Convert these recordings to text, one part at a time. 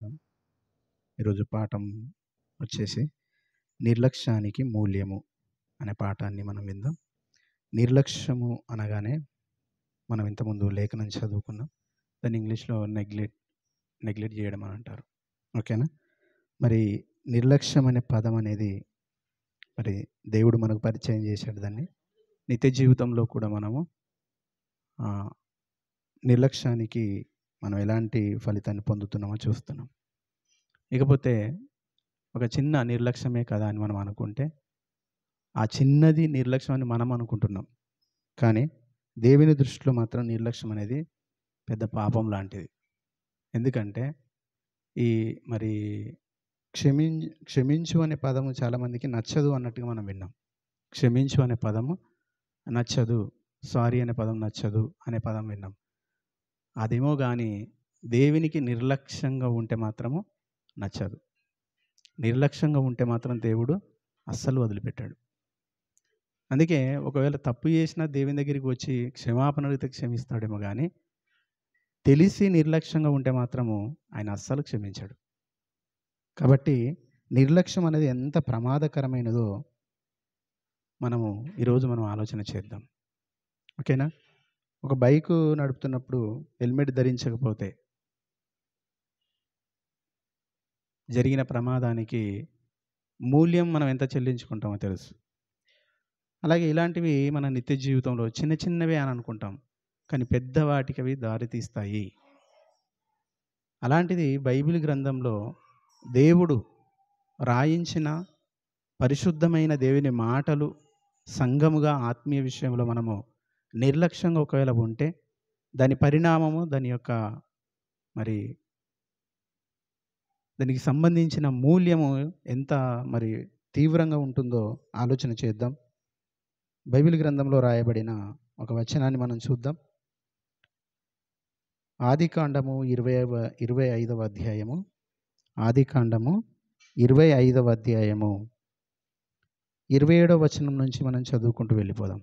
ఈరోజు పాఠం వచ్చేసి నిర్లక్ష్యానికి మూల్యము అనే పాఠాన్ని మనం విందాం. నిర్లక్ష్యము అనగానే మనం ఇంతకుముందు లేఖనం చదువుకున్నాం. దాన్ని ఇంగ్లీష్‌లో నెగ్లెక్ట్ చేయడం అని అంటారు. ఓకేనా? మరి నిర్లక్ష్యం అనే పదం అనేది మరి దేవుడు మనకు పరిచయం చేశాడు దాన్ని. నిత్య జీవితంలో కూడా మనము నిర్లక్ష్యానికి మనం ఎలాంటి ఫలితాన్ని పొందుతున్నామో చూస్తున్నాం. ఇకపోతే ఒక చిన్న నిర్లక్ష్యమే కదా అని మనం అనుకుంటే, ఆ చిన్నది నిర్లక్ష్యం అని మనం అనుకుంటున్నాం. కానీ దేవుని దృష్టిలో మాత్రం నిర్లక్ష్యం అనేది పెద్ద పాపం లాంటిది. ఎందుకంటే ఈ మరి క్షమించు అనే పదము చాలామందికి నచ్చదు అన్నట్టుగా మనం విన్నాం. క్షమించు అనే పదము నచ్చదు, సారీ అనే పదం నచ్చదు అనే పదం విన్నాం. అదేమో కానీ దేవునికి నిర్లక్ష్యంగా ఉంటే మాత్రము నచ్చదు. నిర్లక్ష్యంగా ఉంటే మాత్రం దేవుడు అస్సలు వదిలిపెట్టాడు. అందుకే ఒకవేళ తప్పు చేసినా దేవుని దగ్గరికి వచ్చి క్షమాపణ అడిగితే క్షమిస్తాడేమో కానీ తెలిసి నిర్లక్ష్యంగా ఉంటే మాత్రము ఆయన అస్సలు క్షమించాడు. కాబట్టి నిర్లక్ష్యం అనేది ఎంత ప్రమాదకరమైనదో ఈరోజు మనం ఆలోచన చేద్దాం. ఓకేనా? ఒక బైకు నడుపుతున్నప్పుడు హెల్మెట్ ధరించకపోతే జరిగిన ప్రమాదానికి మూల్యం మనం ఎంత చెల్లించుకుంటామో తెలుసు. అలాగే ఇలాంటివి మన నిత్య జీవితంలో చిన్న చిన్నవే అని అనుకుంటాం, కానీ పెద్ద వాటికి అవి దారితీస్తాయి. అలాంటిది బైబిల్ గ్రంథంలో దేవుడు రాయించిన పరిశుద్ధమైన దేవుని మాటలు సంఘముగా ఆత్మీయ విషయంలో మనము నిర్లక్ష్యంగా ఒకవేళ ఉంటే దాని పరిణామము దానికి సంబంధించిన మూల్యము ఎంత తీవ్రంగా ఉంటుందో ఆలోచన చేద్దాం. బైబిల్ గ్రంథంలో రాయబడిన ఒక వచనాన్ని మనం చూద్దాం. ఆదికాండము 25వ అధ్యాయము. ఆదికాండము 25వ అధ్యాయము 27వ వచనం నుంచి మనం చదువుకుంటూ వెళ్ళిపోదాం.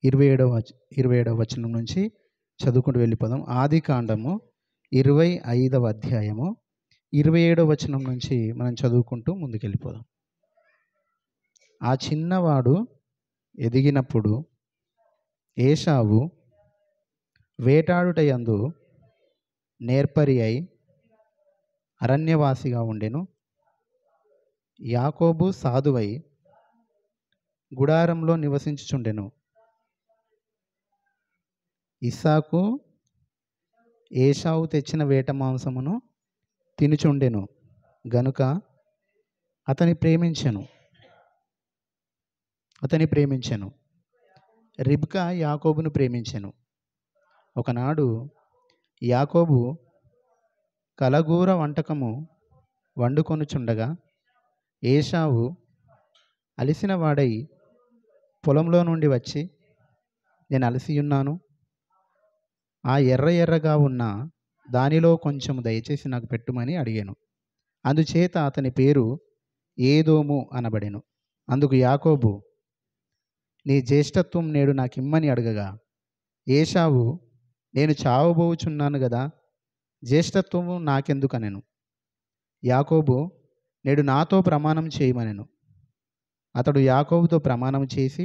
27వ వచనం నుంచి చదువుకుంటూ వెళ్ళిపోదాం. ఆదికాండము 25వ అధ్యాయము 27వ వచనం నుంచి మనం చదువుకుంటూ ముందుకెళ్ళిపోదాం. ఆ చిన్నవాడు ఎదిగినప్పుడు ఏశావు వేటాడుటయందు నేర్పరి అయి అరణ్యవాసిగా ఉండెను. యాకోబు సాధువై గుడారంలో నివసించుచుండెను. ఇస్సాకు ఏశావు తెచ్చిన వేట మాంసమును తినుచుండెను గనుక అతని ప్రేమించెను. రిబ్కా యాకోబును ప్రేమించెను. ఒకనాడు యాకోబు కలగూర వంటకము వండుకొనుచుండగా ఏశావు అలిసిన వాడై పొలంలో నుండి వచ్చి, నేను అలసియున్నాను, ఆ ఎర్రగా ఉన్న దానిలో కొంచెం దయచేసి నాకు పెట్టుమని అడిగాను. అందుచేత అతని పేరు ఏదోము అనబడెను. అందుకు యాకోబు, నీ జ్యేష్ఠత్వం నేడు నాకిమ్మని అడగగా ఏశావు, నేను చావబోచున్నాను కదా, జ్యేష్ఠత్వము నాకెందుకనెను. యాకోబు, నేడు నాతో ప్రమాణం చేయమనెను. అతడు యాకోబుతో ప్రమాణం చేసి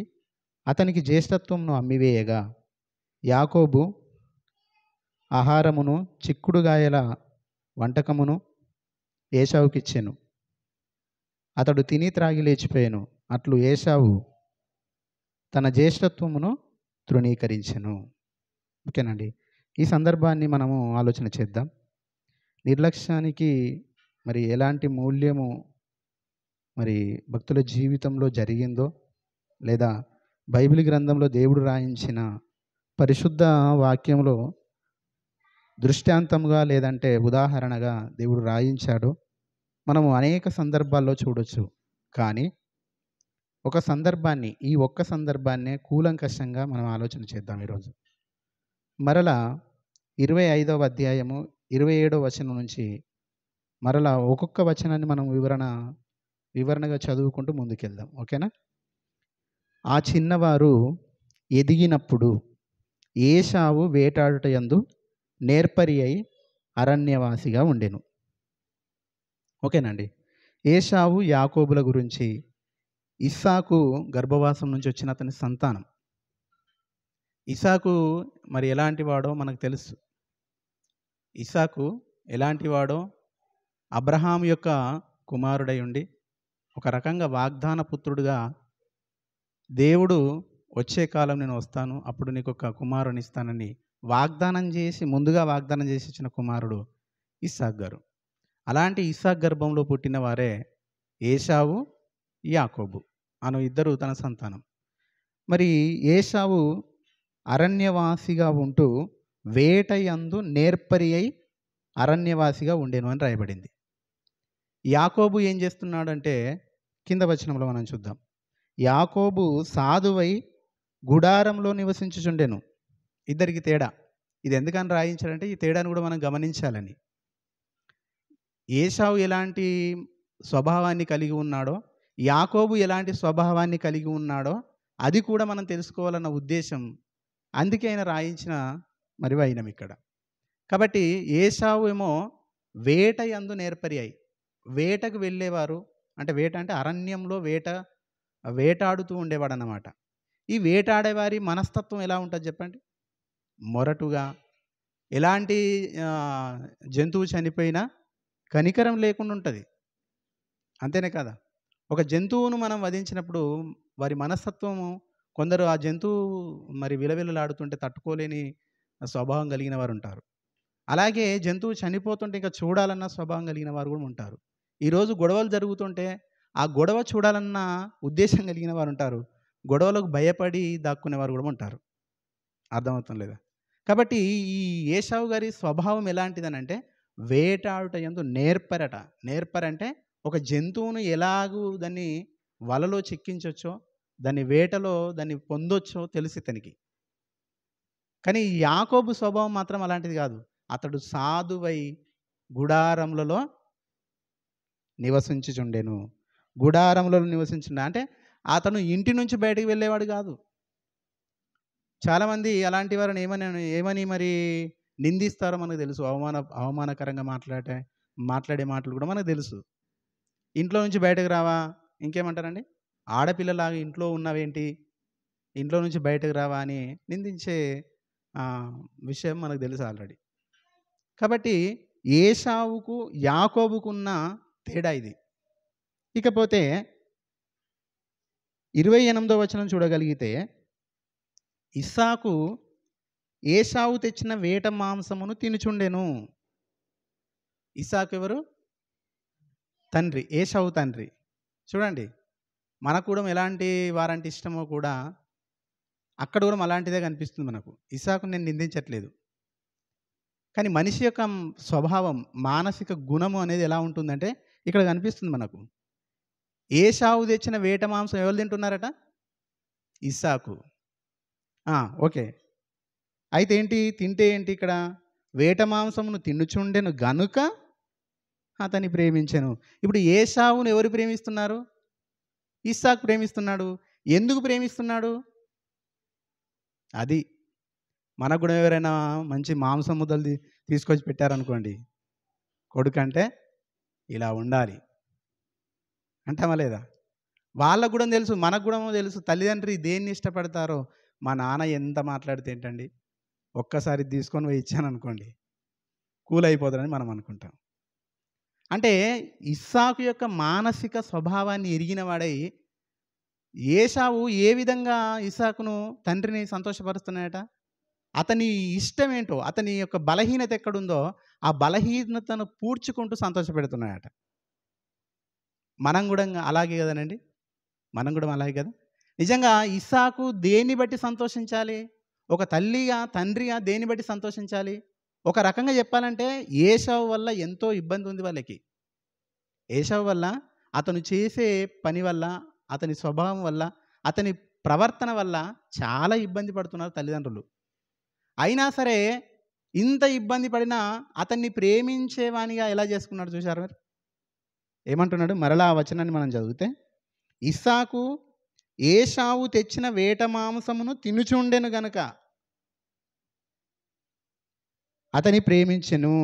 అతనికి జ్యేష్ఠత్వంను అమ్మివేయగా యాకోబు ఆహారమును చిక్కుడుగాయల వంటకమును ఏశావుకిచ్చెను. అతడు తిని త్రాగి లేచిపోయాను. అట్లు ఏశావు తన జ్యేష్ఠత్వమును తృణీకరించెను. ఓకేనండి. ఈ సందర్భాన్ని మనము ఆలోచన చేద్దాం. నిర్లక్ష్యానికి ఎలాంటి మూల్యము భక్తుల జీవితంలో జరిగిందో, లేదా బైబిల్ గ్రంథంలో దేవుడు రాయించిన పరిశుద్ధ వాక్యంలో దృష్టాంతంగా లేదంటే ఉదాహరణగా దేవుడు రాయించాడు. మనము అనేక సందర్భాల్లో చూడొచ్చు. కానీ ఈ ఒక్క సందర్భాన్నే కూలంకషంగా మనం ఆలోచన చేద్దాం ఈరోజు. మరలా 25వ అధ్యాయము 27వ వచనం నుంచి మరలా ఒక్కొక్క వచనాన్ని మనం వివరణగా చదువుకుంటూ ముందుకెళ్దాం. ఓకేనా? ఆ చిన్నవారు ఎదిగినప్పుడు ఏశావు వేటాడుటయందు నేర్పరి అయి అరణ్యవాసిగా ఉండెను. ఓకేనండి. ఏశావు యాకోబుల గురించి, ఇస్సాకు గర్భవాసం నుంచి వచ్చిన అతని సంతానం. ఇస్సాకు మరి ఎలాంటి వాడో మనకు తెలుసు. ఇస్సాకు ఎలాంటి వాడో, అబ్రహాము యొక్క కుమారుడై ఉండి ఒక రకంగా వాగ్దాన పుత్రుడుగా దేవుడు వచ్చే కాలం నేను వస్తాను, అప్పుడు నీకు ఒక కుమారుని ఇస్తానని ముందుగా వాగ్దానం చేసి ఇచ్చిన కుమారుడు ఇస్సాకు గారు. అలాంటి ఇస్సాకు గర్భంలో పుట్టిన వారే ఏశావు, యాకోబు అను ఇద్దరు తన సంతానం. మరి ఏశావు అరణ్యవాసిగా ఉంటూ వేటయందు నేర్పరి అయి అరణ్యవాసిగా ఉండేను అని రాయబడింది. యాకోబు ఏం చేస్తున్నాడంటే కింద వచనంలో మనం చూద్దాం. యాకోబు సాధువై గుడారంలో నివసించుచుండెను. ఇద్దరికి తేడా. ఇది ఎందుకని రాయించాడంటే ఈ తేడాను కూడా మనం గమనించాలని. ఏశావు ఎలాంటి స్వభావాన్ని కలిగి ఉన్నాడో, యాకోబు ఎలాంటి స్వభావాన్ని కలిగి ఉన్నాడో అది కూడా మనం తెలుసుకోవాలన్న ఉద్దేశం. అందుకే ఆయన రాయించిన మరి వైనం ఇక్కడ. కాబట్టి ఏశావు ఏమో వేట యందు నేర్పరి అయి, వేటకు వెళ్ళేవారు. అంటే వేట అంటే అరణ్యంలో వేటాడుతూ ఉండేవాడు అన్నమాట. ఈ వేటాడేవారి మనస్తత్వం ఎలా ఉంటుంది చెప్పండి? మొరటుగా, ఎలాంటి జంతువు చనిపోయినా కనికరం లేకుండా ఉంటుంది. అంతేనే కదా? ఒక జంతువును మనం వధించినప్పుడు వారి మనస్తత్వము, కొందరు ఆ జంతువు మరి విలవిలలాడుతుంటే తట్టుకోలేని స్వభావం కలిగిన వారు ఉంటారు. అలాగే జంతువు చనిపోతుంటే ఇంకా చూడాలన్న స్వభావం కలిగిన వారు కూడా ఉంటారు. ఈరోజు గొడవలు జరుగుతుంటే ఆ గొడవ చూడాలన్న ఉద్దేశం కలిగిన వారు ఉంటారు. గొడవలకు భయపడి దాక్కునేవారు కూడా ఉంటారు. అర్థమవుతాం లేదా? కాబట్టి ఈ ఏశావు గారి స్వభావం ఎలాంటిదనంటే వేటాడుట యందు నేర్పరట. నేర్పరంటే ఒక జంతువును ఎలాగూ దాన్ని వలలో చిక్కించొచ్చో, దాన్ని వేటలో దాన్ని పొందొచ్చో తెలిసి తనకి. కానీ యాకోబు స్వభావం మాత్రం అలాంటిది కాదు. అతడు సాధువై గుడారములలో నివసించుచుండెను. గుడారములలో నివసించుండే అంటే అతను ఇంటి నుంచి బయటికి వెళ్ళేవాడు కాదు. చాలామంది అలాంటి వారిని ఏమని మరి నిందిస్తారో మనకు తెలుసు. అవమానకరంగా మాట్లాడే మాటలు కూడా మనకు తెలుసు. ఇంట్లో నుంచి బయటకు రావా, ఇంకేమంటారండి, ఆడపిల్లలాగా ఇంట్లో ఉన్నావేంటి, ఇంట్లో నుంచి బయటకు రావా అని నిందించే విషయం మనకు తెలుసు ఆల్రెడీ. కాబట్టి ఏశావుకు యాకోబుకున్న తేడా ఇది. ఇకపోతే 28వ వచనం చూడగలిగితే, ఇస్సాకు ఏశావు తెచ్చిన వేట మాంసమును తినుచుండెను. ఇస్సాకు ఎవరు? తండ్రి, ఏశావు తండ్రి. చూడండి, మనకు కూడా ఎలాంటి వారంటే ఇష్టమో కూడా అక్కడ కూడా అలాంటిదే కనిపిస్తుంది మనకు. ఇస్సాకును నేను నిందించట్లేదు, కానీ మనిషి యొక్క స్వభావం, మానసిక గుణము అనేది ఎలా ఉంటుందంటే ఇక్కడ కనిపిస్తుంది మనకు. ఏశావు తెచ్చిన వేట మాంసం ఎవరు తింటున్నారట? ఇస్సాకు. ఓకే. అయితే తింటే ఏంటి ఇక్కడ? వేట మాంసమును తినుచుండెను గనుక అతన్ని ప్రేమించెను. ఇప్పుడు ఏశావును ఎవరు ప్రేమిస్తున్నారు? ఇస్సాకు ప్రేమిస్తున్నాడు. ఎందుకు ప్రేమిస్తున్నాడు? అది మనకు కూడా ఎవరైనా మంచి మాంసం ముద్దలు తీసుకొచ్చి పెట్టారనుకోండి, కొడుకంటే ఇలా ఉండాలి అంటామా లేదా? వాళ్ళకు కూడా తెలుసు, మనకు కూడా తెలుసు, తల్లిదండ్రి దేన్ని ఇష్టపడతారో. మా నాన్న ఎంత మాట్లాడితే ఏంటండి, ఒక్కసారి తీసుకొని పోయి ఇచ్చాను అనుకోండి కూల్ అయిపోతారని మనం అనుకుంటాం. అంటే ఇస్సాకు యొక్క మానసిక స్వభావాన్ని ఎరిగిన వాడై ఏశావు ఏ విధంగా ఇస్సాకును తండ్రిని సంతోషపరుస్తున్నాయట? అతని ఇష్టం ఏంటో, అతని యొక్క బలహీనత ఎక్కడుందో ఆ బలహీనతను పూడ్చుకుంటూ సంతోషపెడుతున్నాయట. మనం కూడా అలాగే కదనండి, మనం కూడా అలాగే కదా. నిజంగా ఇస్సాకు దేన్ని బట్టి సంతోషించాలి? ఒక తల్లిగా, తండ్రిగా దేన్ని బట్టి సంతోషించాలి? ఒక రకంగా చెప్పాలంటే ఏశావు వల్ల ఎంతో ఇబ్బంది ఉంది వాళ్ళకి. ఏశావు వల్ల, అతను చేసే పని వల్ల, అతని స్వభావం వల్ల, అతని ప్రవర్తన వల్ల చాలా ఇబ్బంది పడుతున్నారు తల్లిదండ్రులు. అయినా సరే ఇంత ఇబ్బంది పడినా అతన్ని ప్రేమించేవానిగా ఎలా చేసుకున్నాడు చూశారు మరి? ఏమంటున్నాడు? మరలా ఆ వచనాన్ని మనం చదివితే, ఇస్సాకు ఏశావు తెచ్చిన వేట మాంసమును తినుచుండెను గనుక అతని ప్రేమించెను.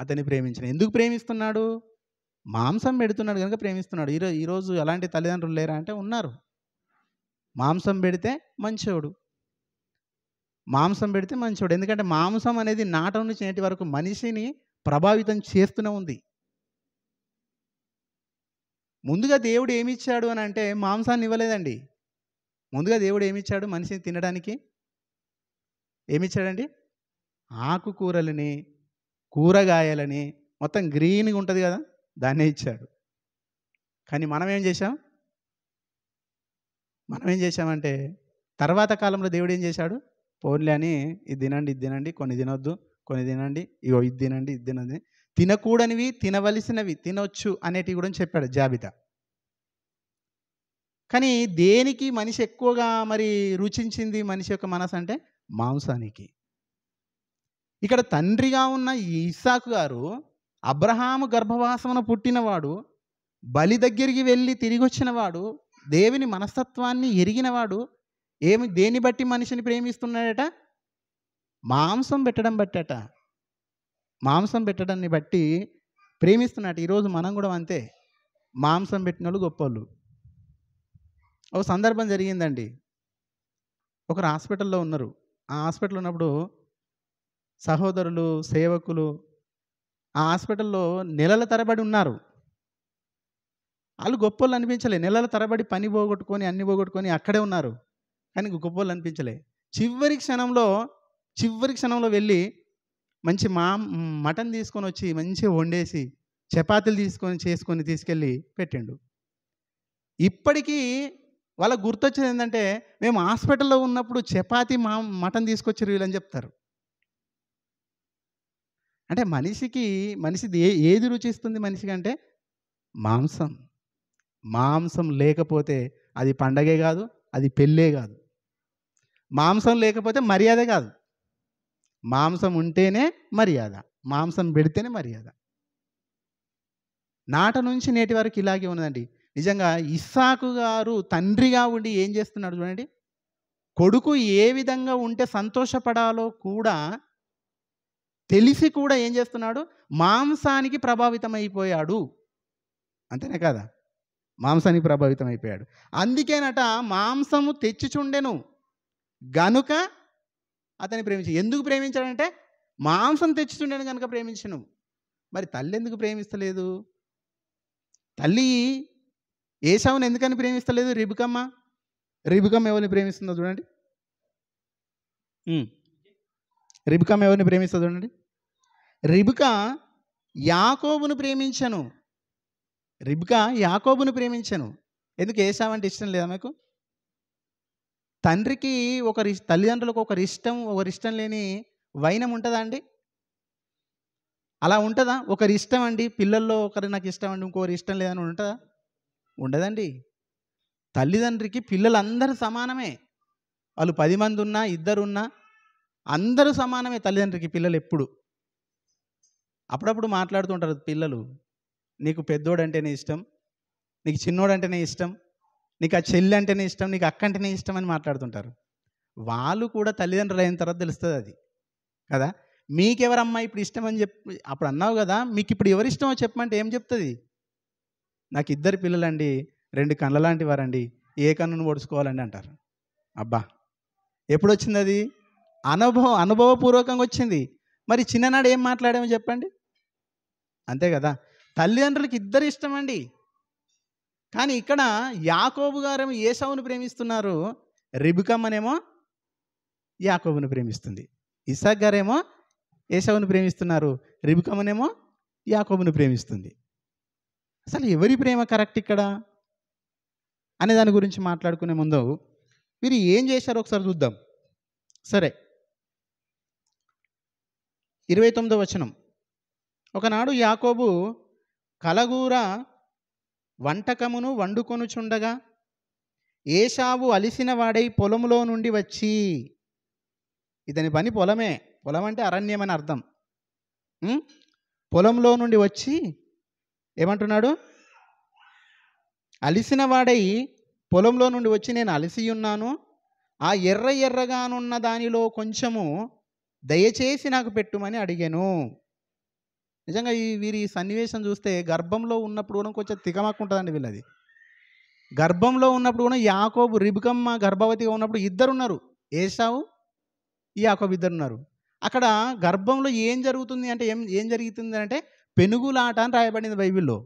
అతన్ని ప్రేమించను. ఎందుకు ప్రేమిస్తున్నాడు? మాంసం పెడుతున్నాడు కనుక ప్రేమిస్తున్నాడు. ఈరోజు అలాంటి తల్లిదండ్రులు లేరా అంటే ఉన్నారు. మాంసం పెడితే మంచోడు. మాంసం పెడితే మంచోడు. ఎందుకంటే మాంసం అనేది నాటి నుంచి నేటి వరకు మనిషిని ప్రభావితం చేస్తూనే ఉంది. ముందుగా దేవుడు ఏమిచ్చాడు అని అంటే మాంసాన్ని ఇవ్వలేదండి. ముందుగా దేవుడు ఏమిచ్చాడు మనిషిని తినడానికి? ఏమిచ్చాడండి? ఆకుకూరలని, కూరగాయలని, మొత్తం గ్రీన్‌గా ఉంటుంది కదా, దాన్నే ఇచ్చాడు. కానీ మనం ఏం చేశామంటే తర్వాత కాలంలో దేవుడు ఏం చేశాడు? పోన్లే అని ఇది తినండి, కొన్ని తినొద్దు, కొన్ని తినండి, ఇగో ఇది తినండి, ఇది తినండి. తినకూడనివి, తినవలసినవి తినొచ్చు అనేటివి కూడా చెప్పాడు జాబితా. కానీ దేనికి మనిషి ఎక్కువగా మరి రుచించింది మనిషి యొక్క మనసు అంటే మాంసానికి. ఇక్కడ తండ్రిగా ఉన్న ఇస్సాకు గారు అబ్రహాము గర్భవాసమున పుట్టినవాడు, బలి దగ్గరికి వెళ్ళి తిరిగి వచ్చినవాడు, దేవుని మనస్తత్వాన్ని ఎరిగినవాడు. దేన్ని బట్టి మనిషిని ప్రేమిస్తున్నాడట? మాంసం పెట్టడం బట్టట. మాంసం పెట్టడాన్ని బట్టి ప్రేమిస్తున్నాడు. ఈరోజు మనం కూడా అంతే. మాంసం పెట్టిన వాళ్ళు గొప్పోళ్ళు. ఒక సందర్భం జరిగిందండి. ఒకరు హాస్పిటల్లో ఉన్నారు. ఆ హాస్పిటల్లో ఉన్నప్పుడు సహోదరులు, సేవకులు ఆ హాస్పిటల్లో నెలల తరబడి ఉన్నారు. వాళ్ళు గొప్పోళ్ళు అనిపించలే. నెలల తరబడి పని పోగొట్టుకొని, అన్ని పోగొట్టుకొని అక్కడే ఉన్నారు. కానీ గొప్పోళ్ళు అనిపించలే. చివరి క్షణంలో వెళ్ళి మంచి మటన్ తీసుకొని వచ్చి మంచిగా వండేసి చపాతీలు చేసుకొని తీసుకెళ్ళి పెట్టిండు. ఇప్పటికీ వాళ్ళకు గుర్తొచ్చేది ఏంటంటే, మేము హాస్పిటల్లో ఉన్నప్పుడు చపాతీ మటన్ తీసుకొచ్చారు వీళ్ళని చెప్తారు. అంటే మనిషిది ఏది రుచిస్తుంది మనిషికి అంటే మాంసం. మాంసం లేకపోతే అది పండగే కాదు, అది పెళ్ళే కాదు. మాంసం లేకపోతే మర్యాదే కాదు. మాంసం ఉంటేనే మర్యాద, మాంసం పెడితేనే మర్యాద. నాట నుంచి నేటి వరకు ఇలాగే ఉన్నదండి. నిజంగా ఇస్సాకు గారు తండ్రిగా ఉండి ఏం చేస్తున్నాడు చూడండి. కొడుకు ఏ విధంగా ఉంటే సంతోషపడాలో కూడా తెలిసి కూడా ఏం చేస్తున్నాడు? మాంసానికి ప్రభావితం అయిపోయాడు. అంతేనే కదా? మాంసానికి ప్రభావితం అయిపోయాడు. అందుకేనట మాంసము తెచ్చిచుండెను గనుక అతన్ని ప్రేమించి. ఎందుకు ప్రేమించాడంటే మాంసం తెచ్చిచుండెను కనుక ప్రేమించను. మరి తల్లి ఎందుకు ప్రేమిస్తలేదు? తల్లి ఏశావుని ఎందుకని ప్రేమిస్తలేదు? రిబికమ్మ ఎవరిని ప్రేమిస్తుందో చూడండి. రిబికమ్మ ఎవరిని ప్రేమిస్తుందో చూడండి. రిబికా యాకోబును ప్రేమించను. ఎందుకు? ఏశావు అంటే ఇష్టం లేదా మీకు? తండ్రికి తల్లిదండ్రులకు ఒకరిష్టం లేని వైనం ఉంటుందా అండి? అలా ఉంటుందా? ఒకరి ఇష్టం అండి, పిల్లల్లో ఒకరు నాకు ఇష్టం అండి, ఇంకొకరి ఇష్టం లేదని ఉంటుందా? ఉండదండి. తల్లిదండ్రికి పిల్లలందరూ సమానమే. వాళ్ళు 10 మంది ఉన్నా, 2 ఉన్నా అందరూ సమానమే. తల్లిదండ్రికి పిల్లలు ఎప్పుడు అప్పుడప్పుడు మాట్లాడుతూ ఉంటారు పిల్లలు, నీకు పెద్దోడంటేనే ఇష్టం, నీకు చిన్నోడంటేనే ఇష్టం, నీకు ఆ చెల్లి అంటేనే ఇష్టం, నీకు అక్క అంటేనే ఇష్టం అని మాట్లాడుతుంటారు. వాళ్ళు కూడా తల్లిదండ్రులు అయిన తర్వాత తెలుస్తుంది అది కదా. మీకెవరమ్మా ఇప్పుడు ఇష్టం అని చెప్పి అప్పుడు అన్నావు కదా, మీకు ఇప్పుడు ఎవరిష్టమో చెప్పమంటే ఏం చెప్తుంది? నాకు 2 పిల్లలండి, 2 కళ్ళ లాంటి వారండి, ఏ కన్నును పొడుచుకోవాలండి అంటారు. అబ్బా, ఎప్పుడు వచ్చింది అది? అనుభవపూర్వకంగా వచ్చింది. మరి చిన్ననాడు ఏం మాట్లాడామో చెప్పండి. అంతే కదా. తల్లిదండ్రులకి 2 ఇష్టం అండి. కానీ ఇక్కడ యాకోబు గారేమో ఏశావును ప్రేమిస్తున్నారు, రిబికమ్మనేమో యాకోబును ప్రేమిస్తుంది. ఇస్సాకు గారేమో ఏశావును ప్రేమిస్తున్నారు, రిబికమ్మనేమో యాకోబును ప్రేమిస్తుంది. అసలు ఎవరి ప్రేమ కరెక్ట్ ఇక్కడ అనే దాని గురించి మాట్లాడుకునే ముందు వీరు ఏం చేశారో ఒకసారి చూద్దాం. సరే, 29వ వచనం. ఒకనాడు యాకోబు కలగూర వంటకమును వండుకొనుచుండగా ఏశావు అలిసిన వాడై పొలములో నుండి వచ్చి, ఇతని పని పొలమే, పొలం అంటే అరణ్యం అని అర్థం. పొలంలో నుండి వచ్చి ఏమంటున్నాడు? అలిసిన వాడై పొలంలో నుండి వచ్చి, నేను అలసి ఉన్నాను, ఆ ఎర్రగానున్న దానిలో కొంచెము దయచేసి నాకు పెట్టుమని అడిగాను. నిజంగా వీరి సన్నివేశం చూస్తే గర్భంలో ఉన్నప్పుడు కూడా కొంచెం తికమక్కుంటుందండి వీళ్ళది. గర్భంలో ఉన్నప్పుడు కూడా యాకోబు, రిబికమ్మ గర్భవతిగా ఉన్నప్పుడు ఇద్దరున్నారు. ఏశావు, యాకోబు ఇద్దరున్నారు. అక్కడ గర్భంలో ఏం జరుగుతుంది అంటే ఏం జరుగుతుంది అంటే పెనుగులాట అని రాయబడింది బైబిల్‌లో.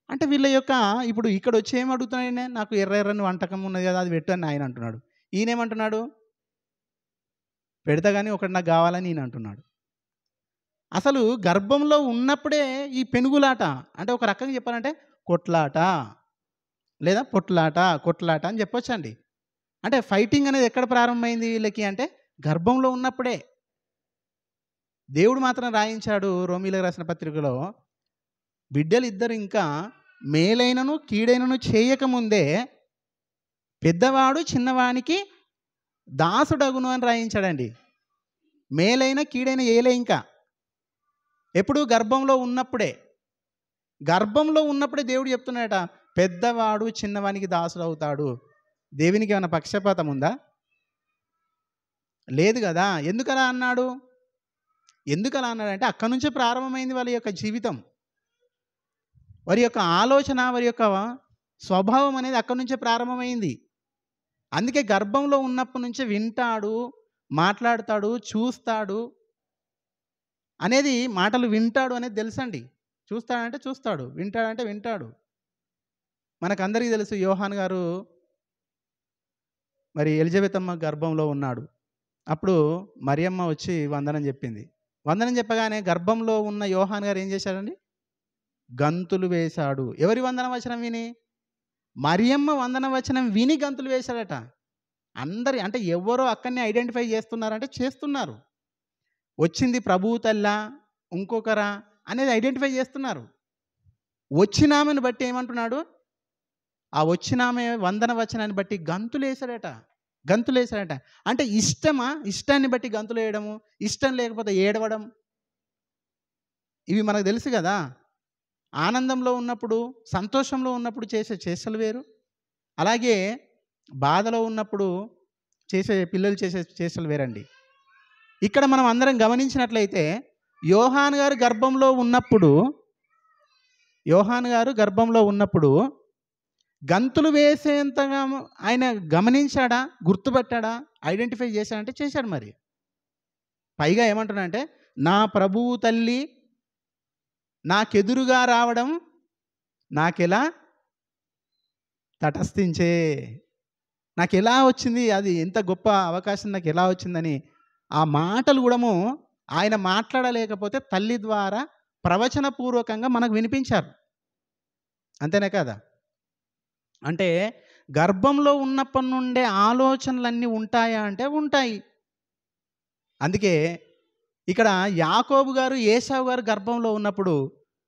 అంటే వీళ్ళ యొక్క ఇప్పుడు ఇక్కడొచ్చి ఏం అడుగుతున్నాడు, నాకు ఎర్ర ఎర్రని వంటకం ఉన్నది కదా, అది పెట్టు అని ఆయన అంటున్నాడు. ఈయనేమంటున్నాడు, పెడతా గానీ ఒకటి నాకు కావాలని ఈయన అంటున్నాడు. అసలు గర్భంలో ఉన్నప్పుడే ఈ పెనుగులాట, అంటే ఒక రకంగా చెప్పాలంటే కొట్లాట లేదా కొట్లాట అని చెప్పొచ్చండి. అంటే ఫైటింగ్ అనేది ఎక్కడ ప్రారంభమైంది వీళ్ళకి అంటే గర్భంలో ఉన్నప్పుడే. దేవుడు మాత్రం రాయించాడు రోమీయులకు రాసిన పత్రికలో, బిడ్డలిద్దరు ఇంకా మేలైనను కీడైనను చేయకముందే పెద్దవాడు చిన్నవానికి దాసుడగును అని రాయించాడండి. మేలైన కీడైన ఏలే ఇంకా. ఎప్పుడు గర్భంలో ఉన్నప్పుడే. గర్భంలో ఉన్నప్పుడే దేవుడు చెప్తున్నాడట, పెద్దవాడు చిన్నవానికి దాసుడు అవుతాడు. దేవునికి ఏమైనా పక్షపాతం ఉందా? లేదు కదా. ఎందుకలా అన్నాడు? ఎందుకలా అన్నాడంటే అక్కడి నుంచే ప్రారంభమైంది వాళ్ళ యొక్క జీవితం. వారి యొక్క ఆలోచన, వారి యొక్క స్వభావం అనేది అక్కడి నుంచే ప్రారంభమైంది. అందుకే గర్భంలో ఉన్నప్పటి నుంచే వింటాడు, మాట్లాడతాడు, చూస్తాడు అనేది, మాటలు వింటాడు అనేది తెలుసండి. చూస్తాడంటే చూస్తాడు, వింటాడంటే వింటాడు. మనకందరికీ తెలుసు యోహాన్ గారు మరి ఎలిజబెత్ అమ్మ గర్భంలో ఉన్నాడు. అప్పుడు మరియమ్మ వచ్చి వందనం చెప్పింది. వందనం చెప్పగానే గర్భంలో ఉన్న యోహాన్ గారు ఏం చేశాడండి? గంతులు వేశాడు. ఎవరి వందన వచనం విని? మరియమ్మ వందన వచనం విని గంతులు వేశాడట. అందరి అంటే ఎవరో అక్కడనే ఐడెంటిఫై చేస్తున్నారంటే చేస్తున్నారు. వచ్చింది ప్రభువు తల్లా ఇంకొకరా అనేది ఐడెంటిఫై చేస్తున్నారు. వచ్చినామెను బట్టి ఏమంటున్నాడు? ఆ వచ్చినామె వందన వచనాన్ని బట్టి గంతులు వేశాడట. అంటే ఇష్టమా? ఇష్టాన్ని బట్టి గంతులు వేయడము, ఇష్టం లేకపోతే ఏడవడం, ఇవి మనకు తెలుసు కదా. ఆనందంలో ఉన్నప్పుడు, సంతోషంలో ఉన్నప్పుడు చేసే చేష్టలు వేరు, అలాగే బాధలో ఉన్నప్పుడు పిల్లలు చేసే చేష్టలు వేరండి. ఇక్కడ మనం అందరం గమనించినట్లయితే యోహాన్ గారు గర్భంలో ఉన్నప్పుడు గంతులు వేసేంతగా ఆయన గమనించాడా, గుర్తుపట్టాడా, ఐడెంటిఫై చేశాడంటే చేశాడు. మరి పైగా ఏమంటున్నాడంటే, నా ప్రభువు తల్లి నాకెదురుగా రావడం నాకెలా తటస్థించే, నాకెలా వచ్చింది, అది ఎంత గొప్ప అవకాశం నాకు ఎలా వచ్చిందని ఆ మాటలు కూడా ఆయన మాట్లాడలేకపోతే తల్లి ద్వారా ప్రవచనపూర్వకంగా మనకు వినిపించారు. అంతేనే కదా. అంటే గర్భంలో ఉన్నప్పటి నుండే ఆలోచనలన్నీ ఉంటాయా అంటే ఉంటాయి. అందుకే ఇక్కడ యాకోబు గారు, ఏశావు గారు గర్భంలో ఉన్నప్పుడు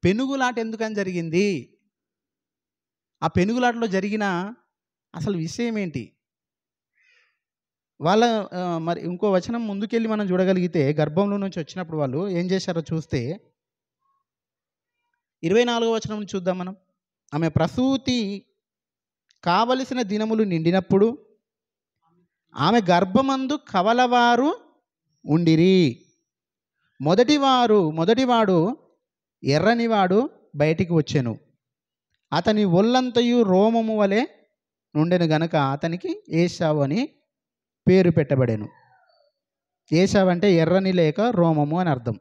పెనుగులాట ఎందుకని జరిగింది? ఆ పెనుగులాటలో జరిగిన అసలు విషయం ఏంటి? వాళ్ళ మరి ఇంకో వచనం ముందుకెళ్ళి మనం చూడగలిగితే గర్భంలో నుంచి వచ్చినప్పుడు వాళ్ళు ఏం చేశారో చూస్తే 24వ వచనం నుంచి చూద్దాం మనం. ఆమె ప్రసూతి కావలసిన దినములు నిండినప్పుడు ఆమె గర్భమందు కవలవారు ఉండిరి. మొదటివాడు ఎర్రనివాడు బయటికి వచ్చెను. అతని ఒళ్ళంతయు రోమము వలె నుండెను గనక అతనికి ఏశావు అని పేరు పెట్టబడెను. ఏశావు అంటే ఎర్రని లేక రోమము అని అర్థం.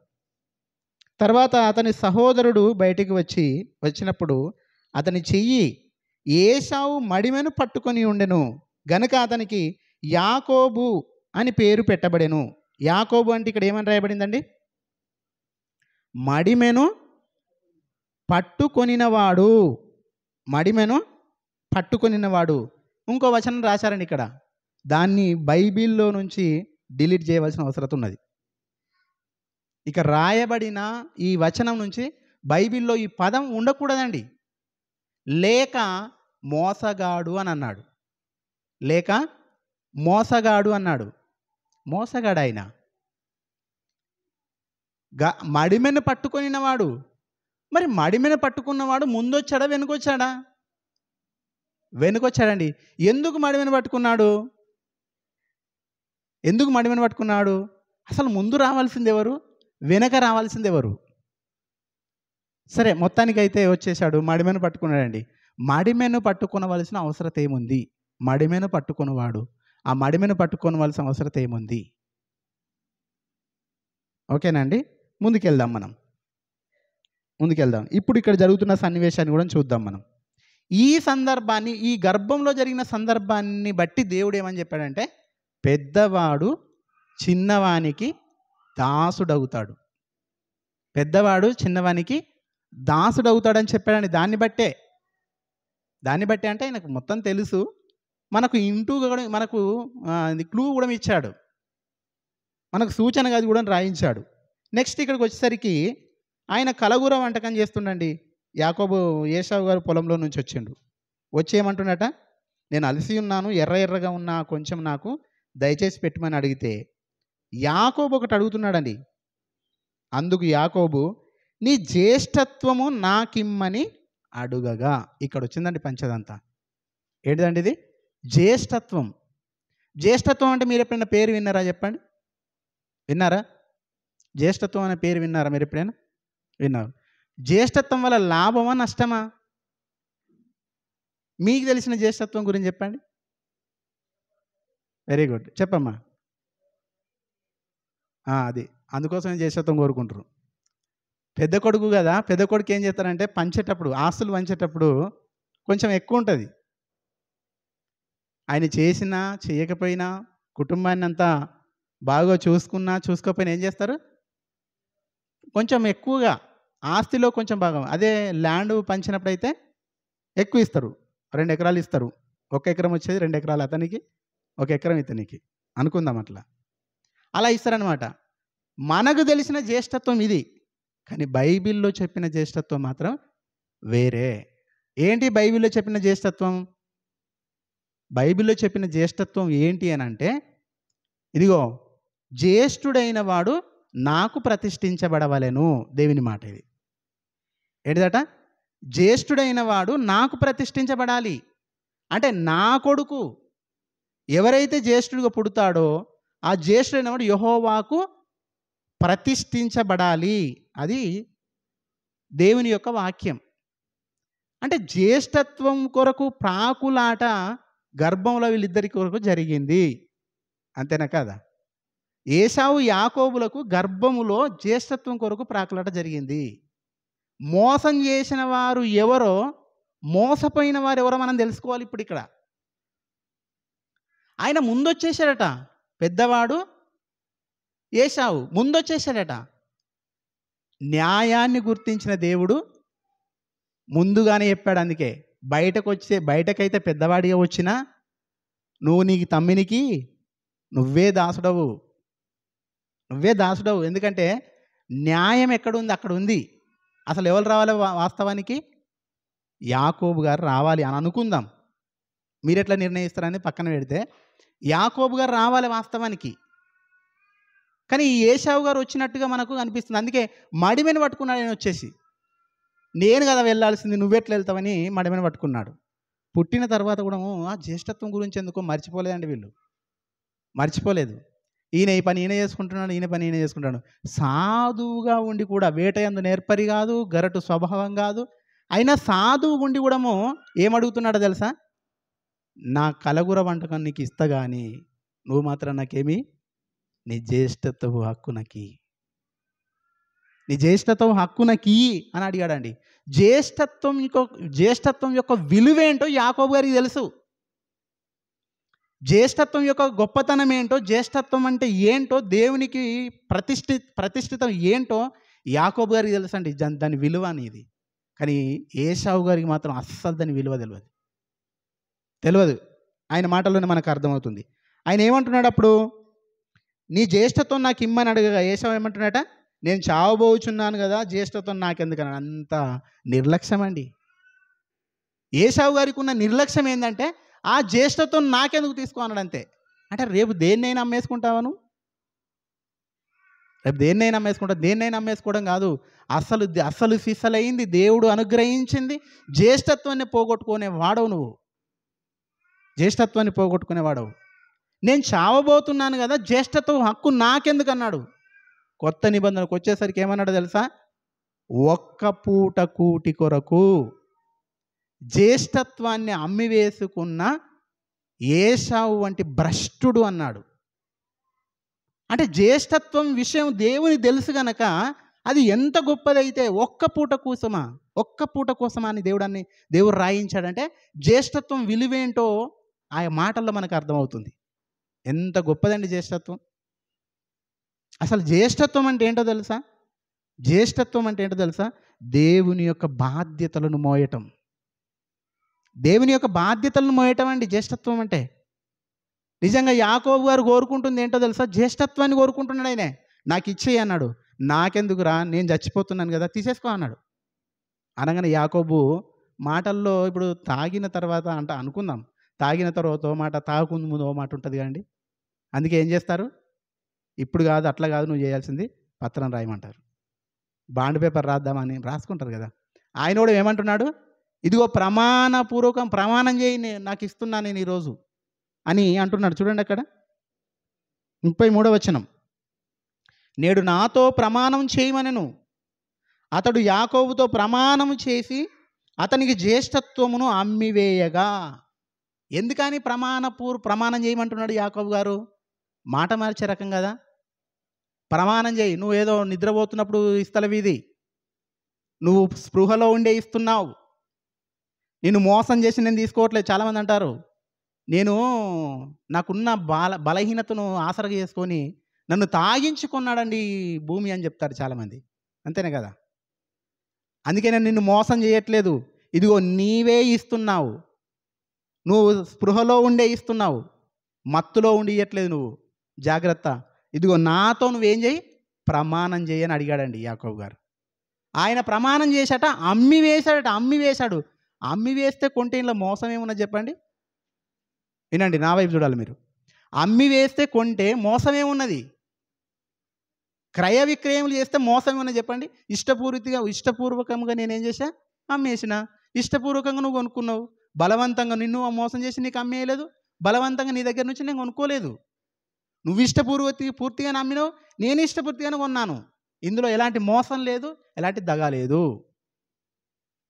తర్వాత అతని సహోదరుడు బయటికి వచ్చినప్పుడు అతని చెయ్యి ఏశావు మడిమెను పట్టుకొని ఉండెను గనక అతనికి యాకోబు అని పేరు పెట్టబడెను. యాకోబు అంటే ఇక్కడ ఏమని రాయబడిందండి? మడిమెను పట్టుకొనినవాడు. మడిమెను పట్టుకొనినవాడు. ఇంకో వచనం రాశారండి ఇక్కడ. దాన్ని బైబిల్లో నుంచి డిలీట్ చేయవలసిన అవసరం ఉన్నది. ఇక రాయబడిన ఈ వచనం నుంచి బైబిల్లో ఈ పదం ఉండకూడదండి. లేక మోసగాడు అని అన్నాడు. లేక మోసగాడు అన్నాడు. మోసగాడు ఆయన. మడిమెను పట్టుకొనినవాడు. మరి మడిమెను పట్టుకున్నవాడు ముందొచ్చాడా వెనుకొచ్చాడా? వెనుకొచ్చాడండి. ఎందుకు మడిమెను పట్టుకున్నాడు? అసలు ముందు రావాల్సింది ఎవరు, వెనక రావాల్సింది ఎవరు? సరే, మొత్తానికైతే వచ్చేసాడు, మడిమెను పట్టుకున్నాడండి. మడిమెను పట్టుకొనవలసిన అవసరత ఏముంది? మడిమెను పట్టుకొనివాడు ఆ మడిమెను పట్టుకోవలసిన అవసరత ఏముంది? ఓకేనండి, ముందుకెళ్దాం మనం. ఇప్పుడు ఇక్కడ జరుగుతున్న సన్నివేశాన్ని కూడా చూద్దాం మనం. ఈ సందర్భాన్ని, ఈ గర్భంలో జరిగిన సందర్భాన్ని బట్టి దేవుడు ఏమని చెప్పాడంటే, పెద్దవాడు చిన్నవానికి దాసుడవుతాడు. పెద్దవాడు చిన్నవానికి దాసుడవుతాడని చెప్పాడని దాన్ని బట్టే అంటే ఆయనకు మొత్తం తెలుసు. మనకు మనకు క్లూ కూడా ఇచ్చాడు, మనకు సూచన గది కూడా రాయించాడు. నెక్స్ట్ ఇక్కడికి వచ్చేసరికి ఆయన కలగూర వంటకం చేస్తుండండి. యాకోబు, ఏశావు గారు పొలంలో నుంచి వచ్చిండు. వచ్చి ఏమంటున్నట, నేను అలసి ఉన్నాను, ఎర్రగా ఉన్నా కొంచెం నాకు దయచేసి పెట్టమని అడిగితే, యాకోబు ఒకటి అడుగుతున్నాడండి. అందుకు యాకోబు, నీ జ్యేష్ఠత్వము నాకిమ్మని అడుగగా. ఇక్కడ వచ్చిందండి పంచదంతా. ఏంటిదండి ఇది? జ్యేష్ఠత్వం. జ్యేష్ఠత్వం అంటే మీరు ఎప్పుడైనా పేరు విన్నారా? చెప్పండి, విన్నారా? జ్యేష్ఠత్వం అనే పేరు విన్నారా మీరు ఎప్పుడైనా? విన్నారు. జ్యేష్ఠత్వం వల్ల లాభమా నష్టమా? మీకు తెలిసిన జ్యేష్ఠత్వం గురించి చెప్పండి. వెరీ గుడ్, చెప్పమ్మా. అది అందుకోసమే జ్యేష్ఠత్వం కోరుకుంటారు. పెద్ద కొడుకు కదా, పెద్ద కొడుకు ఏం చేస్తారంటే పంచేటప్పుడు, ఆస్తులు పంచేటప్పుడు కొంచెం ఎక్కువ ఉంటుంది. ఆయన చేసినా చేయకపోయినా, కుటుంబాన్ని అంతా బాగా చూసుకున్నా చూసుకోకపోయినా ఏం చేస్తారు, కొంచెం ఎక్కువగా ఆస్తిలో కొంచెం భాగం. అదే ల్యాండ్ పంచినప్పుడు అయితే ఎక్కువ ఇస్తారు, 2 ఎకరాలు ఇస్తారు. 1 ఎకరం వచ్చేది 2 ఎకరాలు అతనికి, 1 ఎకరం ఇతనికి అనుకుందాం. అలా ఇస్తారనమాట. మనకు తెలిసిన జ్యేష్ఠత్వం ఇది, కానీ బైబిల్లో చెప్పిన జ్యేష్ఠత్వం మాత్రం వేరే. ఏంటి బైబిల్లో చెప్పిన జ్యేష్ఠత్వం? బైబిల్లో చెప్పిన జ్యేష్ఠత్వం ఏంటి అని అంటే, ఇదిగో, జ్యేష్ఠుడైన వాడు నాకు ప్రతిష్ఠించబడవలెను. దేవుని మాట ఇది. ఏంటిదట? జ్యేష్ఠుడైన వాడు నాకు ప్రతిష్ఠించబడాలి. అంటే నా కొడుకు ఎవరైతే జ్యేష్ఠుడిగా పుడతాడో ఆ జ్యేష్ఠుడైన వాడు యెహోవాకు ప్రతిష్ఠించబడాలి. అది దేవుని యొక్క వాక్యం. అంటే జ్యేష్ఠత్వం కొరకు ప్రాకులాట గర్భంలో వీళ్ళిద్దరి కొరకు జరిగింది. అంతేనా కాదా? ఏశావు యాకోబులకు గర్భములో జ్యేష్ఠత్వం కొరకు ప్రాకులాట జరిగింది. మోసం చేసిన వారు ఎవరో, మోసపోయిన వారు ఎవరో మనం తెలుసుకోవాలి. ఇప్పుడు ఇక్కడ ఆయన ముందొచ్చేసాడట. పెద్దవాడు ఏశావు ముందొచ్చేసాడట. న్యాయాన్ని గుర్తించిన దేవుడు ముందుగానే చెప్పాడు. అందుకే బయటకైతే పెద్దవాడిగా వచ్చినా నువ్వు నీకు తమ్మినికి నువ్వే దాసుడవు. ఎందుకంటే న్యాయం ఎక్కడుంది అక్కడ ఉంది. అసలు ఎవరు రావాలి వాస్తవానికి? యాకోబు గారు రావాలి అని అనుకుందాం. మీరు ఎట్లా నిర్ణయిస్తారని పక్కన పెడితే యాకోబు గారు రావాలి వాస్తవానికి. కానీ ఈ ఏశావు గారు వచ్చినట్టుగా మనకు అనిపిస్తుంది. అందుకే మడిమెను పట్టుకున్నాడు. ఆయన వచ్చేసి, నేను కదా వెళ్ళాల్సింది, నువ్వెట్లా వెళ్తావని మడిమెను పట్టుకున్నాడు. పుట్టిన తర్వాత కూడా ఆ జ్యేష్ఠత్వం గురించి ఎందుకో మర్చిపోలేదండి వీళ్ళు. మర్చిపోలేదు. ఈయన ఈ పని ఈయన చేసుకుంటున్నాడు, ఈయన పని ఈయన చేసుకుంటాడు. సాధువుగా ఉండి కూడా, వేటయందు నేర్పరి కాదు, గరటు స్వభావం కాదు, అయినా సాధువు ఉండి కూడా ఏమడుగుతున్నాడో తెలుసా? నా కలగూర వంటకం నీకు ఇస్తా కానీ నువ్వు మాత్రం నాకేమి, నీ జ్యేష్ఠత్వపు హక్కునకి, నీ జ్యేష్ఠత్వం హక్కునకి అని అడిగాడండి. జ్యేష్ఠత్వం యొక్క విలువేంటో యాకోబు గారికి తెలుసు. జ్యేష్ఠత్వం యొక్క గొప్పతనం ఏంటో, జ్యేష్ఠత్వం అంటే ఏంటో, దేవునికి ప్రతిష్ఠితం ఏంటో యాకోబు గారికి తెలుసు అండి, దాని విలువ అనేది. కానీ ఏశావు గారికి మాత్రం అస్సలు దాని విలువ తెలియదు. ఆయన మాటల్లోనే మనకు అర్థమవుతుంది. ఆయన ఏమంటున్నాడు అప్పుడు? నీ జ్యేష్ఠత్వం నాకు ఇమ్మని అడగగా ఏశావు ఏమంటున్నాడట? నేను చావబోచున్నాను కదా, జ్యేష్ఠత్వం నాకెందుకని. అంత నిర్లక్ష్యం అండి. ఏశావు గారికి ఉన్న నిర్లక్ష్యం ఏంటంటే, ఆ జ్యేష్ఠత్వం నాకెందుకు తీసుకో అంతే. అంటే రేపు దేన్నైనా అమ్మేసుకుంటావను? రేపు దేన్నైనా అమ్మేసుకోవడం కాదు. అసలు సిసలైంది దేవుడు అనుగ్రహించింది జ్యేష్ఠత్వాన్ని పోగొట్టుకునే వాడవు. నువ్వు జ్యేష్ఠత్వాన్ని పోగొట్టుకునేవాడవు. నేను చావబోతున్నాను కదా, జ్యేష్ఠత్వం హక్కు నాకెందుకు అన్నాడు. కొత్త నిబంధనకు వచ్చేసరికి ఏమన్నాడు తెలుసా? ఒక్క పూట కూటి కొరకు జ్యేష్ఠత్వాన్ని అమ్మివేసుకున్న ఏశావు వంటి భ్రష్టుడు అన్నాడు. అంటే జ్యేష్ఠత్వం విషయం దేవుని తెలుసు గనక అది ఎంత గొప్పదైతే ఒక్క పూట కోసమా అని దేవుడు రాయించాడంటే జ్యేష్ఠత్వం విలువేంటో ఆ మాటల్లో మనకు అర్థమవుతుంది. ఎంత గొప్పదండి జ్యేష్ఠత్వం. అసలు జ్యేష్ఠత్వం అంటే ఏంటో తెలుసా? జ్యేష్ఠత్వం అంటే ఏంటో తెలుసా? దేవుని యొక్క బాధ్యతలను మోయటం. దేవుని యొక్క బాధ్యతలను మోయటం అండి జ్యేష్ఠత్వం అంటే. నిజంగా యాకోబు గారు కోరుకుంటుంది ఏంటో తెలుసా? జ్యేష్ఠత్వాన్ని కోరుకుంటున్నాడు. ఆయనే నాకు ఇచ్చేయి అన్నాడు. నాకెందుకురా, నేను చచ్చిపోతున్నాను కదా, తీసేసుకో అన్నాడు. అనగానే యాకోబు మాటల్లో ఇప్పుడు తాగిన తర్వాత అనుకుందాం, తాగిన తర్వాత ఓ మాట, తాగకుండా ముందు ఓ మాట ఉంటుంది కదండి. అందుకే ఏం చేస్తారు? ఇప్పుడు కాదు, అట్లా కాదు, నువ్వు చేయాల్సింది పత్రం రాయమంటారు. బాండ్ పేపర్ రాద్దామని రాసుకుంటారు కదా. ఆయన కూడా ఏమంటున్నాడు? ఇదిగో ప్రమాణం చేయి, నాకు ఇస్తున్నాను నేను ఈరోజు అని అంటున్నాడు. చూడండి అక్కడ 33వ వచనం. నేడు నాతో ప్రమాణం చేయమనెను. అతడు యాకోబుతో ప్రమాణం చేసి అతనికి జ్యేష్ఠత్వమును అమ్మివేయగా. ఎందుకని ప్రమాణం చేయమంటున్నాడు యాకోబు గారు? మాట మార్చే రకం కదా. ప్రమాణం చేయి, నువ్వు ఏదో నిద్రపోతున్నప్పుడు ఇస్తలవి ఇది, నువ్వు స్పృహలో ఉండే ఇస్తున్నావు, నేను మోసం చేసి నేను తీసుకోవట్లేదు. చాలామంది అంటారు, నాకున్న బలహీనతను ఆసరగా చేసుకొని నన్ను తాగించుకున్నాడండి భూమి అని చెప్తారు చాలామంది. అంతేనే కదా. అందుకే నేను నిన్ను మోసం చేయట్లేదు, ఇదిగో నీవే ఇస్తున్నావు, నువ్వు స్పృహలో ఉండే ఇస్తున్నావు, మత్తులో ఉండి ఇవ్వట్లేదు నువ్వు, జాగ్రత్త, ఇదిగో నాతో నువ్వేం చేయి, ప్రమాణం చేయని అడిగాడండి యాకోబు గారు. ఆయన ప్రమాణం చేశాట, అమ్మివేశాడు. అమ్మివేస్తే కొంటే ఇంట్లో మోసం ఏమున్నది చెప్పండి? వినండి, నా వైపు చూడాలి మీరు. అమ్మివేస్తే కొంటే మోసం ఏమున్నది? క్రయ విక్రయములు చేస్తే మోసం ఏమున్నది చెప్పండి? ఇష్టపూర్వకంగా నేనేం చేశా? అమ్మేసిన. ఇష్టపూర్వకంగా నువ్వు కొనుక్కున్నావు, బలవంతంగా నిన్ను మోసం చేసి నీకు అమ్మేయలేదు, బలవంతంగా నీ దగ్గర నుంచి నేను కొనుక్కోలేదు. నువ్వు పూర్తిగా నమ్మినావు, నేను ఇష్టపూర్తిగానే కొన్నాను. ఇందులో ఎలాంటి మోసం లేదు, ఎలాంటి దగా లేదు.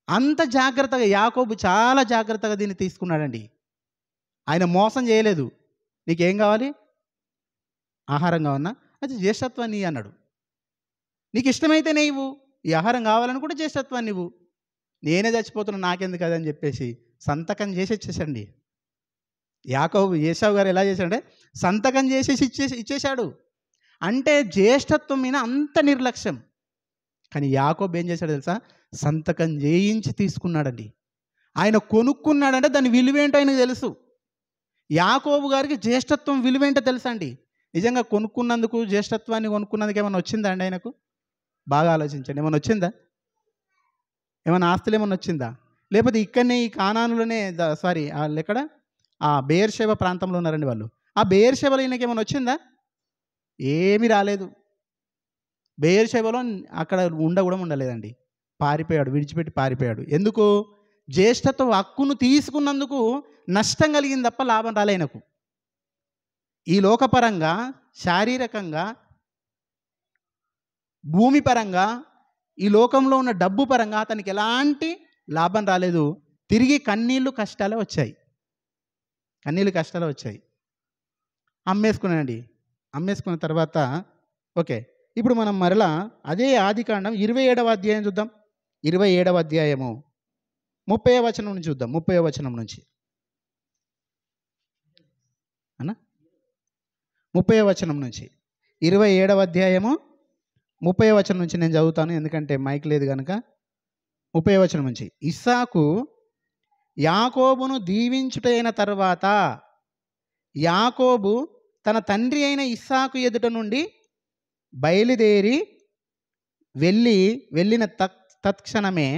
అంత జాగ్రత్తగా యాకోబు చాలా జాగ్రత్తగా దీన్ని తీసుకున్నాడండి. ఆయన మోసం చేయలేదు. నీకేం కావాలి? ఆహారం కావన్నా, అది జ్యేష్ఠత్వాన్ని అన్నాడు. నీకు ఇష్టమైతేనే ఇవ్వు, ఈ ఆహారం కావాలని కూడా జ్యేష్ఠత్వాన్ని ఇవ్వు, నేనే చచ్చిపోతున్నా నాకెందుకు కదా అని చెప్పేసి సంతకం చేసి ఇచ్చేసండి. ఏశావు గారు ఎలా చేశాడంటే సంతకం చేసేసి ఇచ్చేశాడు. అంటే జ్యేష్ఠత్వం మీద అంత నిర్లక్ష్యం. కానీ యాకోబు ఏం చేశాడు తెలుసా? సంతకం చేయించి తీసుకున్నాడండి. ఆయన కొనుక్కున్నాడంటే దాని విలువేంటో ఆయనకు తెలుసు. యాకోబు గారికి జ్యేష్ఠత్వం విలువేంటో తెలుసా అండి. నిజంగా కొనుక్కున్నందుకు, జ్యేష్ఠత్వాన్ని కొనుక్కున్నందుకు ఏమైనా వచ్చిందా అండి ఆయనకు? బాగా ఆలోచించండి. ఏమైనా వచ్చిందా? ఏమైనా ఆస్తులు ఏమైనా వచ్చిందా? లేకపోతే ఇక్కడనే ఈ కానానులోనే ఎక్కడ ఆ బెయేర్షెబ ప్రాంతంలో ఉన్నారండి వాళ్ళు. ఆ బెయేర్షెబలో ఈయనకి ఏమైనా వచ్చిందా? ఏమీ రాలేదు. బెయేర్షెబలో అక్కడ కూడా ఉండలేదండి. పారిపోయాడు, విడిచిపెట్టి పారిపోయాడు. ఎందుకు? జ్యేష్ఠత్వ హక్కును తీసుకున్నందుకు నష్టం కలిగింది తప్ప లాభం రాలే ఆయనకు. ఈ లోకపరంగా, శారీరకంగా, భూమి పరంగా, ఈ లోకంలో ఉన్న డబ్బు పరంగా అతనికి ఎలాంటి లాభం రాలేదు. తిరిగి కన్నీళ్ళు కష్టాలే వచ్చాయి. అమ్మేసుకున్నానండి. అమ్మేసుకున్న తర్వాత ఓకే, ఇప్పుడు మనం మరలా అదే ఆదికాండం 27వ అధ్యాయం చూద్దాం. 27వ అధ్యాయము 30వ వచనం నుంచి చూద్దాం. 30వ వచనం నుంచి అన్నా 30వ వచనం నుంచి 27వ అధ్యాయము 30వ వచనం నుంచి నేను చదువుతాను, ఎందుకంటే మైక్ లేదు కనుక. 30వ వచనం నుంచి. ఇస్సాకు యాకోబును దీవించుటైన తర్వాత యాకోబు తన తండ్రి అయిన ఇస్సాకు ఎదుట నుండి బయలుదేరి వెళ్ళిన తత్క్షణమే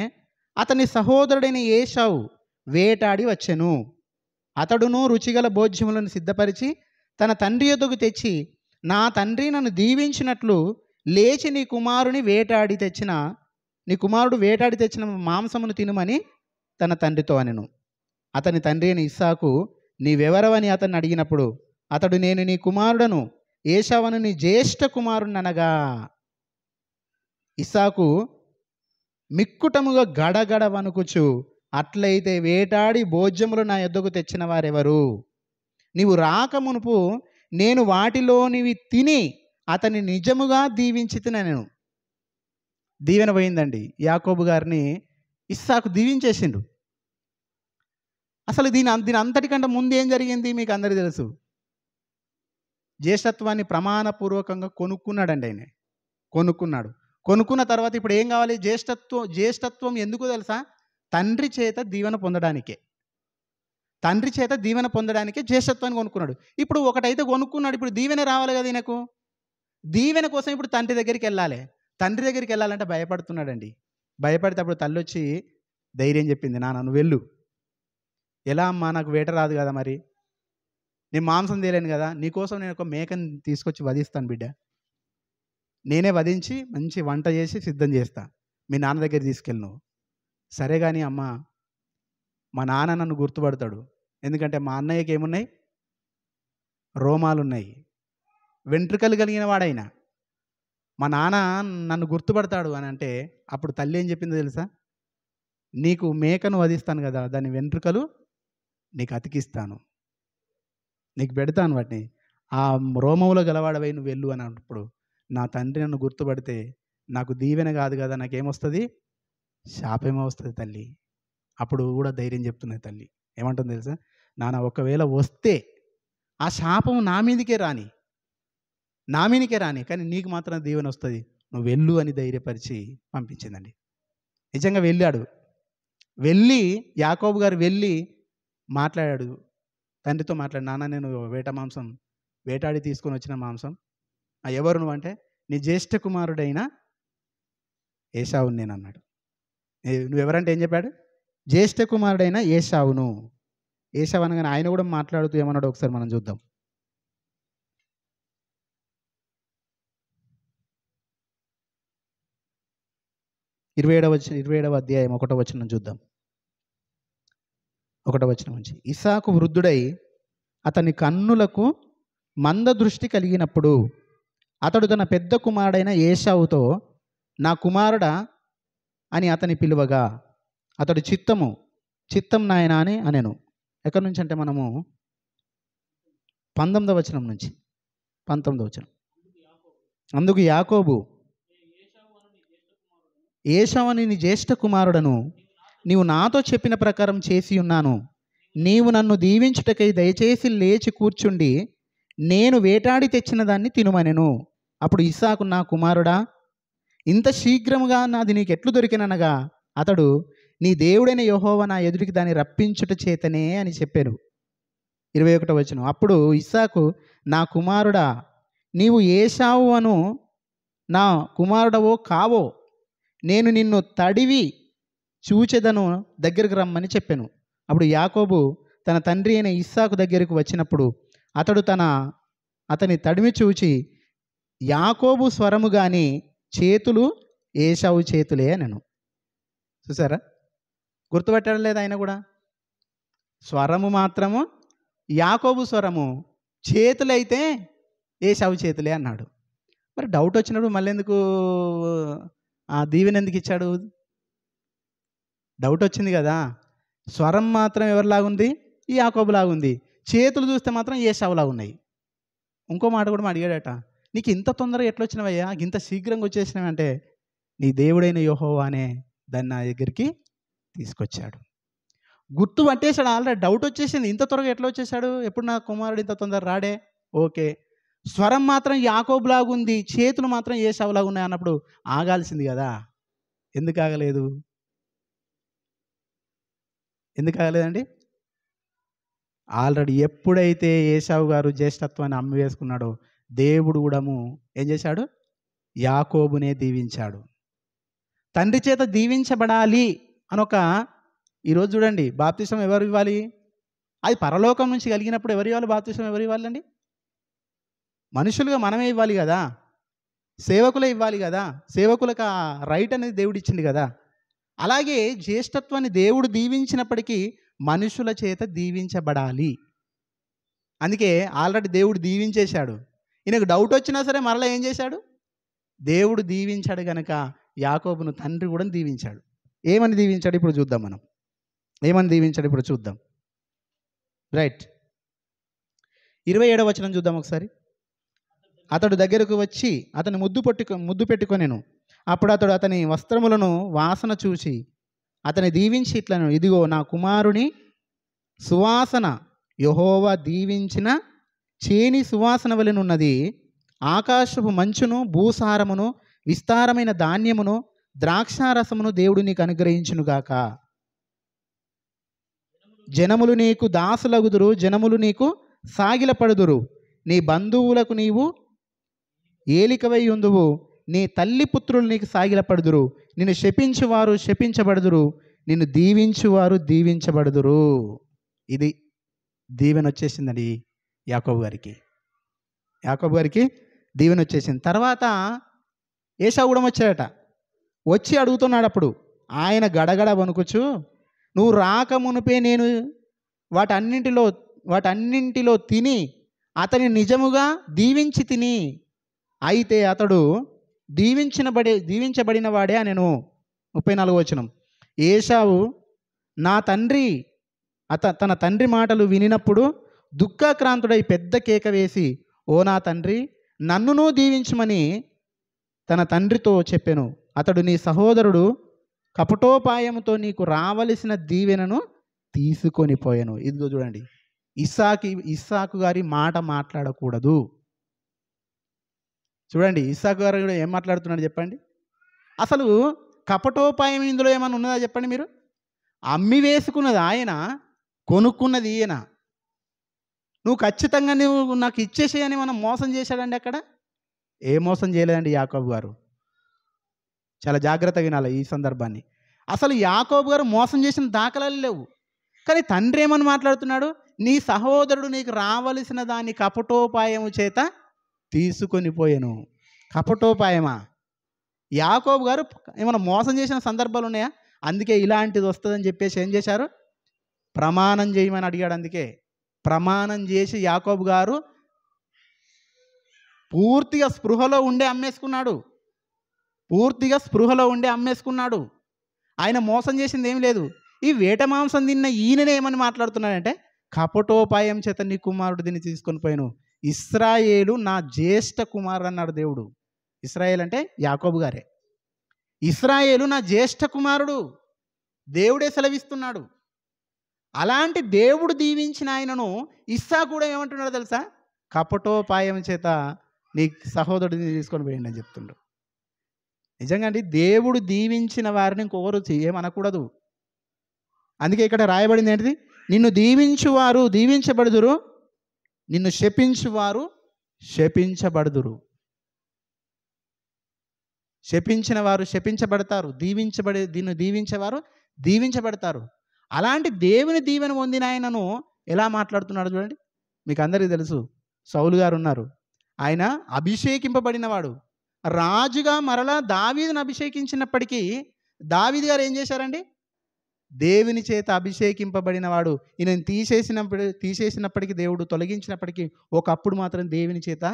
అతని సహోదరుడైన ఏశావు వేటాడి వచ్చెను. అతడును రుచిగల భోజ్యములను సిద్ధపరిచి తన తండ్రి యొద్దకు తెచ్చి, నా తండ్రి నన్ను దీవించినట్లు లేచి నీ కుమారుడు వేటాడి తెచ్చిన మాంసమును తినుమని తన తండ్రితో అనెను. అతని తండ్రి అయిన ఇస్సాకు, నీవెవరవని అతన్ని అడిగినప్పుడు అతడు, నేను నీ కుమారుడను ఏశావును, నీ జ్యేష్ఠ కుమారుణ్ణి అనగా. ఇస్సాకు మిక్కుటముగా గడగడ వణుకుచు, అట్లయితే వేటాడి భోజ్యములు నా యొద్దకు తెచ్చిన వారెవరు? నీవు రాక మునుపు నేను వాటిలోనివి తిని అతని నిజముగా దీవించితిని నేను. దీవెన పోయిందండి. యాకోబు గారిని ఇస్సాకు దీవించేసిండు. అసలు దీని అంతటికంటే ముందు ఏం జరిగింది మీకు అందరికీ తెలుసు. జ్యేష్ఠత్వాన్ని ప్రమాణపూర్వకంగా కొనుక్కున్నాడండి ఆయన. కొనుక్కున్న తర్వాత ఇప్పుడు ఏం కావాలి? జ్యేష్ఠత్వం ఎందుకు తెలుసా? తండ్రి చేత దీవెన పొందడానికే. తండ్రి చేత దీవెన పొందడానికే జ్యేష్ఠత్వాన్ని కొనుక్కున్నాడు. ఇప్పుడు ఒకటైతే కొనుక్కున్నాడు, ఇప్పుడు దీవెన రావాలి కదా ఈయనకు. దీవెన కోసం ఇప్పుడు తండ్రి దగ్గరికి వెళ్ళాలి. తండ్రి దగ్గరికి వెళ్ళాలంటే భయపడుతున్నాడండి. భయపడితే అప్పుడు తల్లి వచ్చి ధైర్యం చెప్పింది, నాన్న నువ్వు వెళ్ళు. ఎలా అమ్మా? నాకు వేట రాదు కదా, మరి నేను మాంసం తేలేను కదా, నీకోసం నేను ఒక మేకని తీసుకొచ్చి వధిస్తాను బిడ్డ. నేనే వధించి మంచి వంట చేసి సిద్ధం చేస్తా, మీ నాన్న దగ్గర తీసుకెళ్ళి నువ్వు. సరే కానీ అమ్మ, మా నాన్న నన్ను గుర్తుపడతాడు. ఎందుకంటే మా అన్నయ్యకి ఏమున్నాయి? రోమాలు ఉన్నాయి, వెంట్రుకలు కలిగిన వాడైనా. మా నాన్న నన్ను గుర్తుపడతాడు అని అంటే అప్పుడు తల్లి ఏం చెప్పిందో తెలుసా? నీకు మేకను వధిస్తాను కదా, దాని వెంట్రుకలు నీకు అతికిస్తాను, నీకు పెడతాను వాటిని, ఆ రోమములో గలవాడవై నువ్వు వెళ్ళు అని అన్నప్పుడు నా తండ్రి నన్ను గుర్తుపడితే నాకు దీవెన కాదు కదా, నాకేమొస్తుంది? శాపేమో వస్తుంది తల్లి. అప్పుడు కూడా ధైర్యం చెప్తున్నది తల్లి. ఏమంటుంది తెలుసా? నాన్న ఒకవేళ వస్తే ఆ శాపం నా మీదకే రాని, కానీ నీకు మాత్రం దీవెన వస్తుంది, నువ్వు వెళ్ళు అని ధైర్యపరిచి పంపించిందండి. నిజంగా వెళ్ళాడు. వెళ్ళి యాకోబు గారు వెళ్ళి మాట్లాడాడు, తండ్రితో మాట్లాడు, నాన్న నేను వేటాడి తీసుకొని వచ్చిన మాంసం. ఎవరు నువ్వు అంటే, నీ జ్యేష్ఠ కుమారుడైన ఏశావుని నేను అన్నాడు. నువ్వెవరంటే ఏం చెప్పాడు? జ్యేష్ఠ కుమారుడైన ఏశావును. ఏశావు అనగానే ఆయన కూడా మాట్లాడుతూ ఏమన్నాడు ఒకసారి మనం చూద్దాం. 27వ అధ్యాయం 1వ వచనం చూద్దాం. 1వ వచనం నుంచి, ఇస్సాకు వృద్ధుడై అతని కన్నులకు మంద దృష్టి కలిగినప్పుడు అతడు తన పెద్ద కుమారుడైన ఏశావుతో, నా కుమారుడా అని అతని పిలువగా అతడు చిత్తం నాయనా అని అనెను. ఎక్కడి నుంచి అంటే మనము 19వ వచనం నుంచి, 19వ వచనం. అందుకు యాకోబు, ఏశావు అని నీ జ్యేష్ఠ కుమారుడను, నీవు నాతో చెప్పిన ప్రకారం చేసి ఉన్నాను. నీవు నన్ను దీవించుటకై దయచేసి లేచి కూర్చుండి నేను వేటాడి తెచ్చిన దాన్ని తినుమనెను. అప్పుడు ఇస్సాకు, నా కుమారుడా, ఇంత శీఘ్రముగా నాది నీకు ఎట్లు దొరికిననగా అతడు, నీ దేవుడైన యెహోవా నా ఎదుటికి దాన్ని రప్పించుట చేతనే అని చెప్పాను. 21వ వచనం, అప్పుడు ఇస్సాకు, నా కుమారుడా, నీవు ఏశావు అను నా కుమారుడవో కావో, నేను నిన్ను తడివి చూచెదను, దగ్గరకు రమ్మని చెప్పాను. అప్పుడు యాకోబు తన తండ్రి అయిన ఇస్సాకు దగ్గరకు వచ్చినప్పుడు అతడు అతని తడిమి చూచి, యాకోబు స్వరము గాని చేతులు ఏశావు చేతులే అనెను. చూసారా? గుర్తుపట్టాడు లేదా? ఆయన కూడా స్వరము మాత్రము యాకోబు స్వరము, చేతులైతే ఏశావు చేతులే అన్నాడు. మరి డౌట్ వచ్చినప్పుడు మళ్ళీ ఎందుకు ఆ దీవెన ఎందుకు ఇచ్చాడు? డౌట్ వచ్చింది కదా. స్వరం మాత్రం ఎవరిలాగుంది? యాకోబులాగుంది. చేతులు చూస్తే మాత్రం ఏశావులాగా ఉన్నాయి. ఇంకో మాట కూడా అడిగాడట, నీకు ఇంత తొందరగా ఎట్లా వచ్చినవయ్యా, ఇంత శీఘ్రంగా వచ్చేసినావంటే, నీ దేవుడైన యెహోవా అనే దాన్ని నా దగ్గరికి తీసుకొచ్చాడు. గుర్తు పట్టేశాడు. ఆల్రెడీ డౌట్ వచ్చేసింది, ఇంత త్వరగా ఎట్లా వచ్చేసాడు, ఎప్పుడు నా కుమారుడు ఇంత తొందర రాడే. ఓకే, స్వరం మాత్రం యాకోబులాగుంది, చేతులు మాత్రం ఏశావులాగా ఉన్నాయి అన్నప్పుడు ఆగాల్సింది కదా. ఎందుకు ఆగలేదండి? ఆల్రెడీ ఎప్పుడైతే ఏశావు గారు జ్యేష్ఠత్వాన్ని అమ్మి వేసుకున్నాడో దేవుడు కూడా ఏం చేశాడు? యాకోబునే దీవించాడు. తండ్రి చేత దీవించబడాలి అనొక, ఈరోజు చూడండి, బాప్తిసం ఎవరు ఇవ్వాలి? అది పరలోకం నుంచి కలిగినప్పుడు ఎవరు ఇవ్వాలి? బాప్తిసం ఎవరు ఇవ్వాలండి? మనుషులుగా మనమే ఇవ్వాలి కదా, సేవకులే ఇవ్వాలి కదా. సేవకులకు ఆ రైట్ అనేది దేవుడు ఇచ్చింది కదా. అలాగే జ్యేష్ఠత్వాన్ని దేవుడు దీవించినప్పటికీ మనుషుల చేత దీవించబడాలి. అందుకే ఆల్రెడీ దేవుడు దీవించేశాడు. ఈయనకు డౌట్ వచ్చినా సరే మరలా ఏం చేశాడు? దేవుడు దీవించాడు కనుక యాకోబును తండ్రి కూడా దీవించాడు. ఏమని దీవించాడు ఇప్పుడు చూద్దాం మనం. ఏమని దీవించాడు ఇప్పుడు చూద్దాం. రైట్, 27వ వచనం చూద్దాం ఒకసారి. అతడు దగ్గరకు వచ్చి అతని ముద్దు పెట్టుకొనెను. అప్పుడు అతడు అతని వస్త్రములను వాసన చూసి అతని దీవించి ఇట్లను, ఇదిగో నా కుమారుని సువాసన యెహోవా దీవించిన చేని సువాసన వలెనున్నది. ఆకాశపు మంచును, భూసారమును, విస్తారమైన ధాన్యమును, ద్రాక్షారసమును దేవుడు నీకు అనుగ్రహించునుగాక. జనములు నీకు దాసులగుదురు, జనములు నీకు సాగిలపడుదురు. నీ బంధువులకు నీవు ఏలికవై ఉందువు. నీ తల్లి పుత్రులు నీకు సాగిలపడుదురు. నిన్ను శపించువారు శపించబడుదురు, నిన్ను దీవించువారు దీవించబడుదురు. ఇది దీవెన వచ్చేసిందండి యాకోబు గారికి దీవెన వచ్చేసింది. తర్వాత ఏశావు కూడా వచ్చాడట. వచ్చి అడుగుతున్నాడు. అప్పుడు ఆయన గడగడ వణుకుచు, నువ్వు రాకమునుపే నేను వాటన్నింటిలో తిని అతని నిజముగా దీవించి తిని, అయితే అతడు దీవించబడిన వాడే అనెను. 34వ వచనం. ఏశావు తన తండ్రి మాటలు వినినప్పుడు దుఃఖాక్రాంతుడై పెద్ద కేక వేసి, ఓ నా తండ్రి, నన్నును దీవించమని తన తండ్రితో చెప్పెను. అతడు, నీ సహోదరుడు కపటోపాయముతో నీకు రావలసిన దీవెనను తీసుకొని పోయాను. ఇదిగో చూడండి, ఇస్సాకు గారి మాట మాట్లాడకూడదు. చూడండి, ఇస్సాకు గారు కూడా ఏం మాట్లాడుతున్నాడు చెప్పండి. అసలు కపటోపాయం ఇందులో ఏమైనా ఉన్నదా చెప్పండి మీరు? అమ్మి వేసుకున్నది ఆయన, కొనుక్కున్నది ఈయన. నువ్వు ఖచ్చితంగా నువ్వు నాకు ఇచ్చేసేయని మనం మోసం చేశాడండి. అక్కడ ఏ మోసం చేయలేదండి యాకోబు గారు. చాలా జాగ్రత్తగా వినాలి ఈ సందర్భాన్ని. అసలు యాకోబు గారు మోసం చేసిన దాఖలాలు లేవు. కానీ తండ్రి ఏమని మాట్లాడుతున్నాడు? నీ సహోదరుడు నీకు రావలసిన దాన్ని కపటోపాయము చేత తీసుకొని పోయాను. కపటోపాయమా? యాకోబు గారు ఏమైనా మోసం చేసిన సందర్భాలు ఉన్నాయా? అందుకే ఇలాంటిది వస్తుందని చెప్పేసి ఏం చేశారు? ప్రమాణం చేయమని అడిగాడు. అందుకే ప్రమాణం చేసి యాకోబు గారు పూర్తిగా స్పృహలో ఉండే అమ్మేసుకున్నాడు. ఆయన మోసం చేసింది ఏం లేదు. ఈ వేట మాంసం తిన్న ఈయననే ఏమని మాట్లాడుతున్నాడంటే, కపటోపాయం చేత నీ కుమారుడు దీన్ని తీసుకొని పోయాను. ఇశ్రాయేలు నా జ్యేష్ఠ కుమారుడు అన్నాడు దేవుడు. ఇశ్రాయేల్ అంటే యాకోబు గారే. ఇశ్రాయేలు నా జ్యేష్ఠ కుమారుడు, దేవుడే సెలవిస్తున్నాడు. అలాంటి దేవుడు దీవించిన ఆయనను ఇస్సాకు కూడా ఏమంటున్నాడో తెలుసా? కపటోపాయం చేత నీ సహోదరుడిని తీసుకొని పోయిండి అని చెప్తుండ్రు. నిజంగా అండి, దేవుడు దీవించిన వారిని ఇంకొకరు ఏమనకూడదు. అందుకే ఇక్కడ రాయబడింది ఏంటిది? నిన్ను దీవించువారు దీవించబడుదురు, నిన్ను శపించువారు శపించబడుదురు. శపించిన వారు శపించబడతారు, నిన్ను దీవించేవారు దీవించబడతారు. అలాంటి దేవుని దీవెన పొందిన ఆయనను ఎలా మాట్లాడుతున్నాడు చూడండి. మీకు అందరికీ తెలుసు, సౌలు గారు ఉన్నారు. ఆయన అభిషేకింపబడినవాడు, రాజుగా మరలా దావీదును అభిషేకించినప్పటికీ దావీదు గారు ఏం చేశారండి? దేవుని చేత అభిషేకింపబడినవాడు. ఈయన తీసేసినప్పటికీ, దేవుడు తొలగించినప్పటికీ, ఒకప్పుడు మాత్రం దేవుని చేత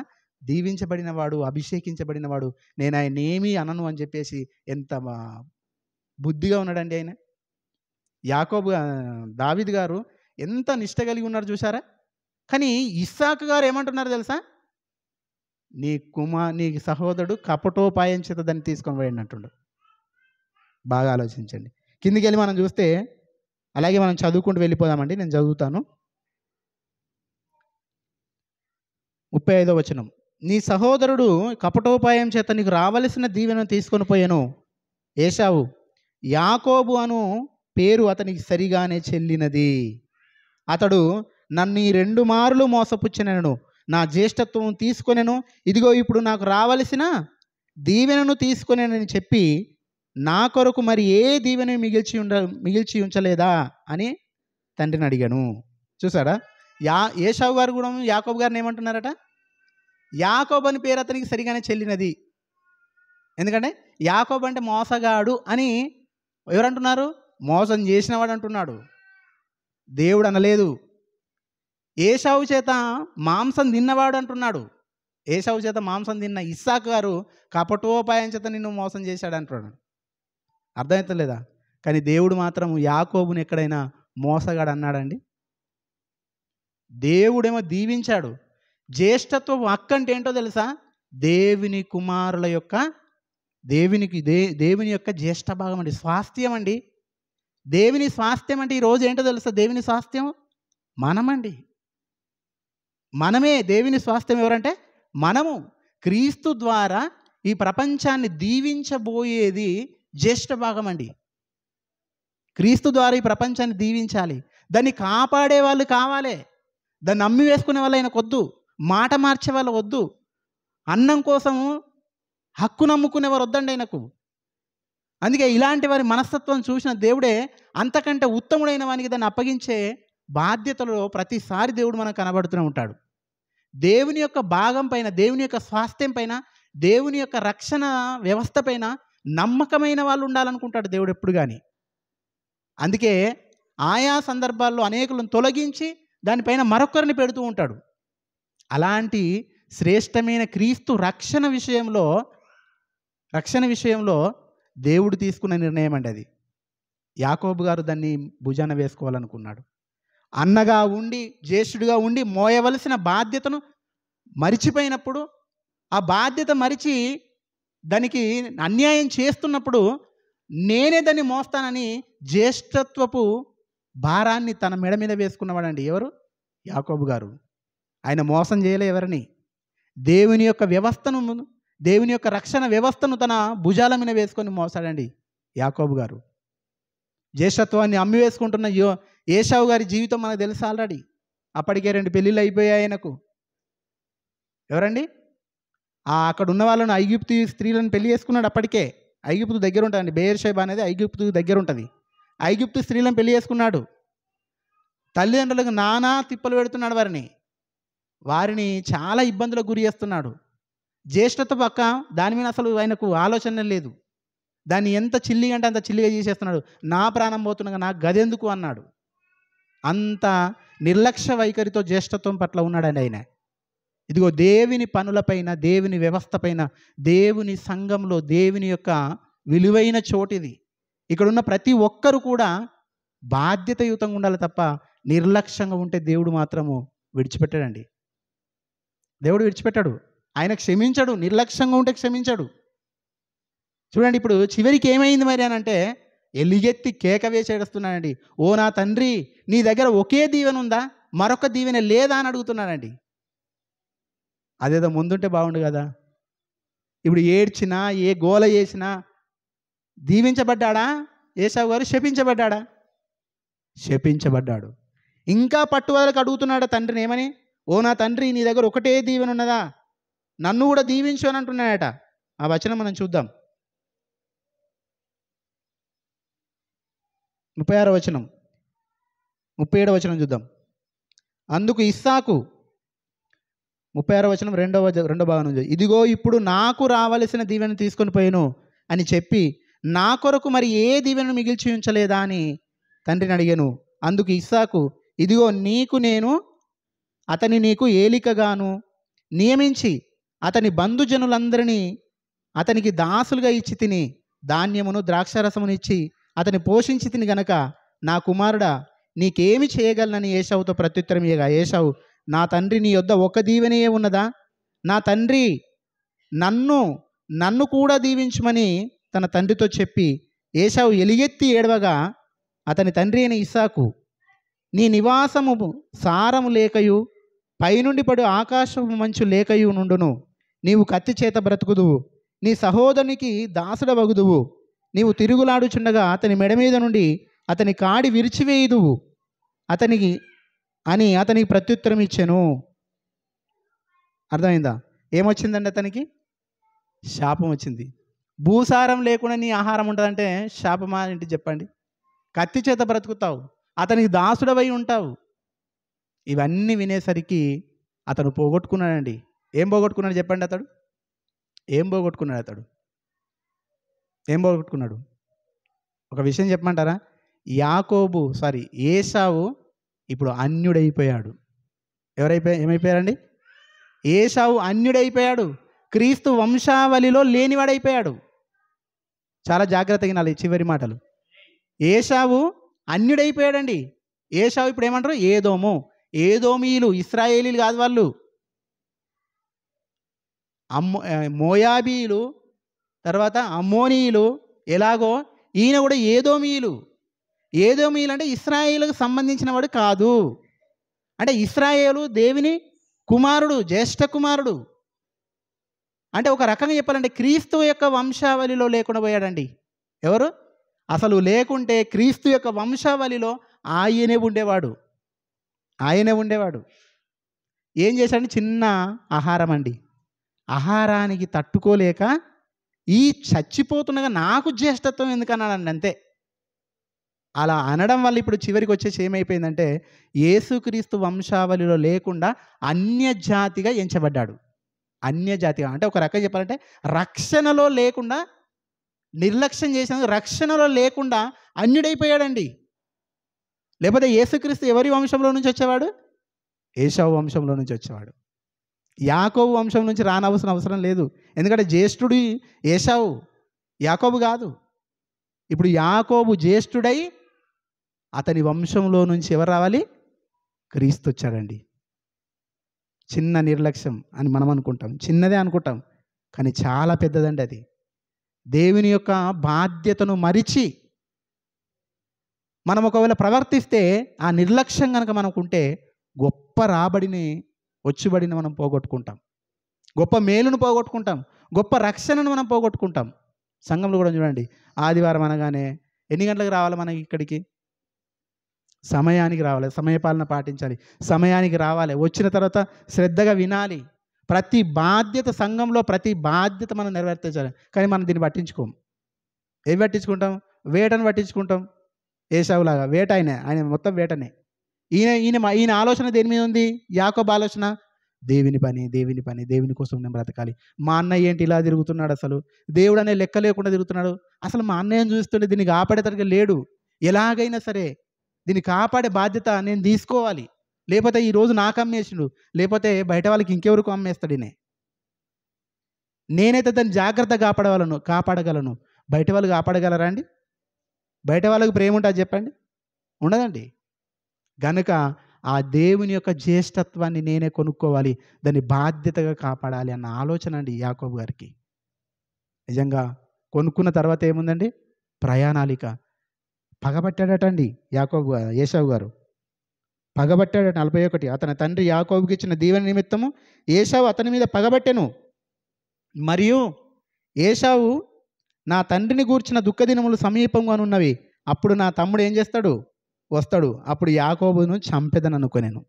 దీవించబడినవాడు, అభిషేకించబడినవాడు. నేను ఆయన ఏమీ అనను అని చెప్పేసి ఎంత బుద్ధిగా ఉన్నాడండి ఆయన. దావీదు గారు ఎంత నిష్ట కలిగి ఉన్నారు చూసారా? కానీ ఇస్సాకు గారు ఏమంటున్నారు తెలుసా? నీ సహోదరుడు కపటోపాయం చేత దాన్ని తీసుకొని పోయండి అంటుండు. బాగా ఆలోచించండి. కిందికి వెళ్ళి మనం చూస్తే, అలాగే మనం చదువుకుంటూ వెళ్ళిపోదామండి. నేను చదువుతాను. 35వ వచనం. నీ సహోదరుడు కపటోపాయం చేత నీకు రావలసిన దీవెనను తీసుకొని పోయాను. ఏశావు, యాకోబు అను పేరు అతనికి సరిగానే చెల్లినది. అతడు నన్ను ఈ 2 మారులు మోసపుచ్చినను, నా జ్యేష్ఠత్వం తీసుకొనెను. ఇదిగో ఇప్పుడు నాకు రావలసిన దీవెనను తీసుకొనేనని చెప్పి నా కొరకు మరి ఏ దీవెన మిగిల్చి ఉంచలేదా అని తండ్రిని అడిగాను. చూసాడా? ఏశావు గారు కూడా యాకోబు గారిని ఏమంటున్నారట? యాకోబు అని పేరు అతనికి సరిగానే చెల్లినది. ఎందుకంటే యాకోబు అంటే మోసగాడు అని ఎవరంటున్నారు? మోసం చేసినవాడు అంటున్నాడు. దేవుడు అనలేదు. ఏశావు చేత మాంసం తిన్నవాడు అంటున్నాడు. ఏశావు చేత మాంసం తిన్న ఇస్సాకు గారు కపటోపాయం చేత నిన్ను మోసం చేశాడు అంటున్నాడు. అర్థమవుతలేదా? కానీ దేవుడు మాత్రం యాకోబుని ఎక్కడైనా మోసగాడు అన్నాడండి? దేవుడేమో దీవించాడు. జ్యేష్ఠత్వం హక్కు అంటే ఏంటో తెలుసా? దేవుని కుమారుల యొక్క దేవుని యొక్క జ్యేష్ఠ భాగం అండి, స్వాస్థ్యం అండి. దేవుని స్వాస్థ్యం అంటే ఈరోజు ఏంటో తెలుసా? దేవుని స్వాస్థ్యం మనమండి. మనమే దేవుని స్వాస్థ్యం. ఎవరంటే మనము. క్రీస్తు ద్వారా ఈ ప్రపంచాన్ని దీవించబోయేది జ్యేష్ఠ భాగం అండి. క్రీస్తు ద్వారా ఈ ప్రపంచాన్ని దీవించాలి. దాన్ని కాపాడే వాళ్ళు కావాలి. దాన్ని నమ్మి వేసుకునే వాళ్ళు ఆయనకు వద్దు. మాట మార్చే వాళ్ళు వద్దు. అన్నం కోసము హక్కు నమ్ముకునేవారు వద్దండి ఆయనకు. అందుకే ఇలాంటి వారి మనస్తత్వం చూసిన దేవుడే అంతకంటే ఉత్తముడైన వానికి దాన్ని అప్పగించే బాధ్యతలో ప్రతిసారి దేవుడు మనకు కనబడుతూనే ఉంటాడు. దేవుని యొక్క భాగం పైన, దేవుని యొక్క స్వాస్థ్యం పైన, దేవుని యొక్క రక్షణ వ్యవస్థ పైన నమ్మకమైన వాళ్ళు ఉండాలనుకుంటాడు దేవుడు ఎప్పుడు కానీ. అందుకే ఆయా సందర్భాల్లో అనేకులను తొలగించి దానిపైన మరొకరిని పెడుతూ ఉంటాడు. అలాంటి శ్రేష్టమైన క్రీస్తు రక్షణ విషయంలో దేవుడు తీసుకున్న నిర్ణయం అండి అది. యాకోబు గారు దాన్ని భుజాన వేసుకోవాలనుకున్నాడు. అన్నగా ఉండి, జ్యేష్ఠుడిగా ఉండి మోయవలసిన బాధ్యతను మరిచిపోయినప్పుడు, ఆ బాధ్యత మరిచి దానికి అన్యాయం చేస్తున్నప్పుడు నేనే దాన్ని మోస్తానని జ్యేష్ఠత్వపు భారాన్ని తన మెడ మీద వేసుకున్నవాడండి. ఎవరు? యాకోబు గారు. ఆయన మోసం చేయలే ఎవరిని. దేవుని యొక్క వ్యవస్థను, దేవుని యొక్క రక్షణ వ్యవస్థను తన భుజాల మీద వేసుకొని మోసాడండి యాకోబు గారు. జ్యేష్ఠత్వాన్ని అమ్మి వేసుకుంటున్న ఏశావు గారి జీవితం మనకు తెలుసు ఆల్రెడీ. అప్పటికే 2 పెళ్ళిళ్ళు అయిపోయాయి ఆయనకు. ఎవరండి? అక్కడ ఉన్న వాళ్ళను ఐగుప్తు స్త్రీలను పెళ్లి చేసుకున్నాడు. అప్పటికే ఐగుప్తు దగ్గర ఉంటుందండి. బెయేర్షెబా అనేది ఐగుప్తు దగ్గర ఉంటుంది. ఐగుప్తు స్త్రీలను పెళ్లి చేసుకున్నాడు. తల్లిదండ్రులకు నానా తిప్పలు పెడుతున్నాడు. వారిని చాలా ఇబ్బందులకు గురి చేస్తున్నాడు. జ్యేష్ఠత పక్క దాని మీద అసలు ఆయనకు ఆలోచన లేదు. దాన్ని ఎంత చిల్లిగా అంటే అంత చిల్లిగా చేసేస్తున్నాడు. నా ప్రాణం పోతున్నాగా నాకు గదెందుకు అన్నాడు. అంత నిర్లక్ష్య వైఖరితో జ్యేష్ఠత్వం పట్ల ఉన్నాడండి ఆయన. ఇదిగో దేవుని పనులపైన, దేవుని వ్యవస్థ పైన, దేవుని సంఘంలో దేవుని యొక్క విలువైన చోటిది. ఇక్కడున్న ప్రతి ఒక్కరు కూడా బాధ్యతయుతంగా ఉండాలి తప్ప నిర్లక్ష్యంగా ఉంటే దేవుడు మాత్రము విడిచిపెట్టాడండి. దేవుడు విడిచిపెట్టాడు. ఆయన క్షమించడు. నిర్లక్ష్యంగా ఉంటే క్షమించడు. చూడండి, ఇప్పుడు చివరికి ఏమైంది మరి అని అంటే ఎలిగెత్తి కేక వేసి ఏడుస్తున్నాడండి. ఓ నా తండ్రి, నీ దగ్గర ఒకే దీవెన ఉందా, మరొక దీవెన లేదా అని అడుగుతున్నాడండి. అదేదో ముందుంటే బాగుండు కదా. ఇప్పుడు ఏడ్చినా, ఏ గోల చేసినా దీవించబడ్డాడా ఏశావు గారు? శపించబడ్డాడా? శపించబడ్డాడు. ఇంకా పట్టుదలకు అడుగుతున్నాడు తండ్రిని. ఏమని? ఓ నా తండ్రి, నీ దగ్గర ఒకటే దీవెన ఉన్నదా, నన్ను కూడా దీవించు అని అంటున్నాడట. ఆ వచనం మనం చూద్దాం. 36వ వచనం, 37వ వచనం చూద్దాం. అందుకు ఇస్సాకు, 36వ వచనం రెండో భాగం నుంచి, ఇదిగో ఇప్పుడు నాకు రావలసిన దీవెన తీసుకొని పోయాను అని చెప్పి నా కొరకు మరి ఏ దీవెనను మిగిల్చి ఉంచలేదా అని తండ్రిని అడిగాను. అందుకు ఇస్సాకు, ఇదిగో అతని నీకు ఏలికగాను నియమించి అతని బంధుజనులందరినీ అతనికి దాసులుగా ఇచ్చి తిని, ధాన్యమును ద్రాక్షారసమును ఇచ్చి అతని పోషించి తిని గనక నా కుమారుడా నీకేమి చేయగలనని ఏశావుతో ప్రత్యుత్తరం ఇయ్యగా, ఏశావు, నా తండ్రి, నీ యొద్ద ఒక దీవెనయే ఉన్నదా? నా తండ్రి నన్ను కూడా దీవించమని తన తండ్రితో చెప్పి ఏశావు ఎలిగెత్తి ఏడవగా, అతని తండ్రి అయిన ఇస్సాకు, నీ నివాసము సారము లేకయు పైనుండి పడు ఆకాశము మంచు లేకయు నుండును. నీవు కత్తి చేత బ్రతుకుదువు, నీ సహోదరునికి దాసుడవగుదువు. నీవు తిరుగులాడుచుండగా అతని మెడ మీద నుండి అతని కాడి విరిచివేయుదువు అతనికి ప్రత్యుత్తరం ఇచ్చెను. అర్థమైందా? ఏమొచ్చిందండి? అతనికి శాపం వచ్చింది. భూసారం లేకుండా నీ ఆహారం ఉంటుందంటే శాపమా ఏంటి చెప్పండి? కత్తి చేత బ్రతుకుతావు, అతనికి దాసుడవై ఉంటావు. ఇవన్నీ వినేసరికి అతను పోగొట్టుకున్నాడండి. ఏం పోగొట్టుకున్నాడు చెప్పండి? ఏం పోగొట్టుకున్నాడు? ఒక విషయం చెప్పమంటారా? ఏశావు ఇప్పుడు అన్యుడైపోయాడు. ఏమైపోయారండి? ఏశావు అన్యుడైపోయాడు, క్రీస్తు వంశావళిలో లేనివాడైపోయాడు. చాలా జాగ్రత్తగా వినాలి చివరి మాటలు. ఏశావు అన్యుడైపోయాడండి. ఏశావు ఇప్పుడు ఏమంటారు? ఏదోము, ఏదోమీయులు, ఇశ్రాయేలీలు కాదు వాళ్ళు. మోయాబీయులు, తర్వాత అమ్మోనీయులు. ఎలాగో ఈయన కూడా ఏదోమీయులు. ఏదోమీయులు అంటే ఇశ్రాయేలుకు సంబంధించిన వాడు కాదు. అంటే ఇశ్రాయేలు దేవుని కుమారుడు, జ్యేష్ఠ కుమారుడు. అంటే ఒక రకంగా చెప్పాలంటే క్రీస్తు యొక్క వంశావళిలో లేకుండా పోయాడండి. ఎవరు? అసలు లేకుంటే క్రీస్తు యొక్క వంశావళిలో ఆయనే ఉండేవాడు. ఏం చేశాడు? చిన్న ఆహారం అండి. ఆహారానికి తట్టుకోలేక ఈ చచ్చిపోతుండగా నాకు జ్యేష్ఠత్వం ఎందుకన్నాడండి, అంతే. అలా అనడం వల్ల ఇప్పుడు చివరికి వచ్చేసి ఏమైపోయిందంటే యేసుక్రీస్తు వంశావళిలో లేకుండా అన్యజాతిగా ఎంచబడ్డాడు. అన్యజాతిగా అంటే ఒక రకంగా చెప్పాలంటే రక్షణలో లేకుండా, నిర్లక్ష్యం చేసిన రక్షణలో లేకుండా అన్యుడైపోయాడండి. లేకపోతే యేసుక్రీస్తు ఎవరి వంశంలో నుంచి వచ్చేవాడు? ఏశావు వంశంలో నుంచి వచ్చేవాడు. యాకోబు వంశం నుంచి రానవలసిన అవసరం లేదు. ఎందుకంటే జ్యేష్ఠుడు ఏశావు, యాకోబు కాదు. ఇప్పుడు యాకోబు జ్యేష్ఠుడై అతని వంశంలో నుంచి ఎవరు రావాలి? క్రీస్తు వచ్చాడండి. చిన్న నిర్లక్ష్యం అని మనం అనుకుంటాం, చిన్నదే అనుకుంటాం, కానీ చాలా పెద్దదండి అది. దేవుని యొక్క బాధ్యతను మరిచి మనం ఒకవేళ ప్రవర్తిస్తే, ఆ నిర్లక్ష్యం కనుక మనకుంటే గొప్ప రాబడిని, వచ్చుబడిని మనం పోగొట్టుకుంటాం, గొప్ప మేలును పోగొట్టుకుంటాం, గొప్ప రక్షణను మనం పోగొట్టుకుంటాం. సంఘంలో కూడా చూడండి, ఆదివారం అనగానే ఎన్ని గంటలకు రావాలి మనకి ఇక్కడికి? సమయానికి రావాలి, సమయపాలన పాటించాలి, సమయానికి రావాలి, వచ్చిన తర్వాత శ్రద్ధగా వినాలి. ప్రతి బాధ్యత, సంఘంలో ప్రతి బాధ్యత మనం నెరవేర్చాలి. కానీ మనం దీన్ని పట్టించుకోము. ఏం పట్టించుకుంటాం? వేటను పట్టించుకుంటాం. ఏశావులాగా వేట, ఆయన మొత్తం వేటనే. ఈయన ఆలోచన దేని మీద ఉంది? యాకోబు ఆలోచన దేవుని పని, దేవుని కోసం నేను బ్రతకాలి. మా అన్నయ్య ఏంటి ఇలా తిరుగుతున్నాడు, అసలు దేవుడు అనే లెక్క లేకుండా తిరుగుతున్నాడు, అసలు మా అన్నయ్యని చూస్తుంటే దీన్ని కాపాడేతడిగా లేడు, ఎలాగైనా సరే దీన్ని కాపాడే బాధ్యత నేను తీసుకోవాలి, లేకపోతే ఈరోజు నాకు అమ్మేసిండు, లేకపోతే బయట వాళ్ళకి ఇంకెవరికి అమ్మేస్తాడు, నేనైతే దాన్ని జాగ్రత్తగా కాపాడగలను. బయట వాళ్ళు కాపాడగలరా అండి? బయట వాళ్ళకి ప్రేమ ఉంటుంది చెప్పండి? ఉండదండి. గనుక ఆ దేవుని యొక్క జ్యేష్ఠత్వాన్ని నేనే కొనుక్కోవాలి, దాన్ని బాధ్యతగా కాపాడాలి అన్న ఆలోచన అండి యాకోబు గారికి. నిజంగా కొనుక్కున్న తర్వాత ఏముందండి? ప్రయాణాలిక. పగబట్టాడట అండి ఏశావు గారు పగబట్టాడట. 41 అతని తండ్రి యాకోబుకి ఇచ్చిన దీవెన నిమిత్తము ఏశావు అతని మీద పగబట్టెను. మరియు ఏశావు, నా తండ్రిని గూర్చిన దుఃఖదినములు సమీపంగానున్నవి, అప్పుడు నా తమ్ముడు ఏం చేస్తాడు? వస్తాడు, అప్పుడు యాకోబును చంపెదను అనుకోనేను.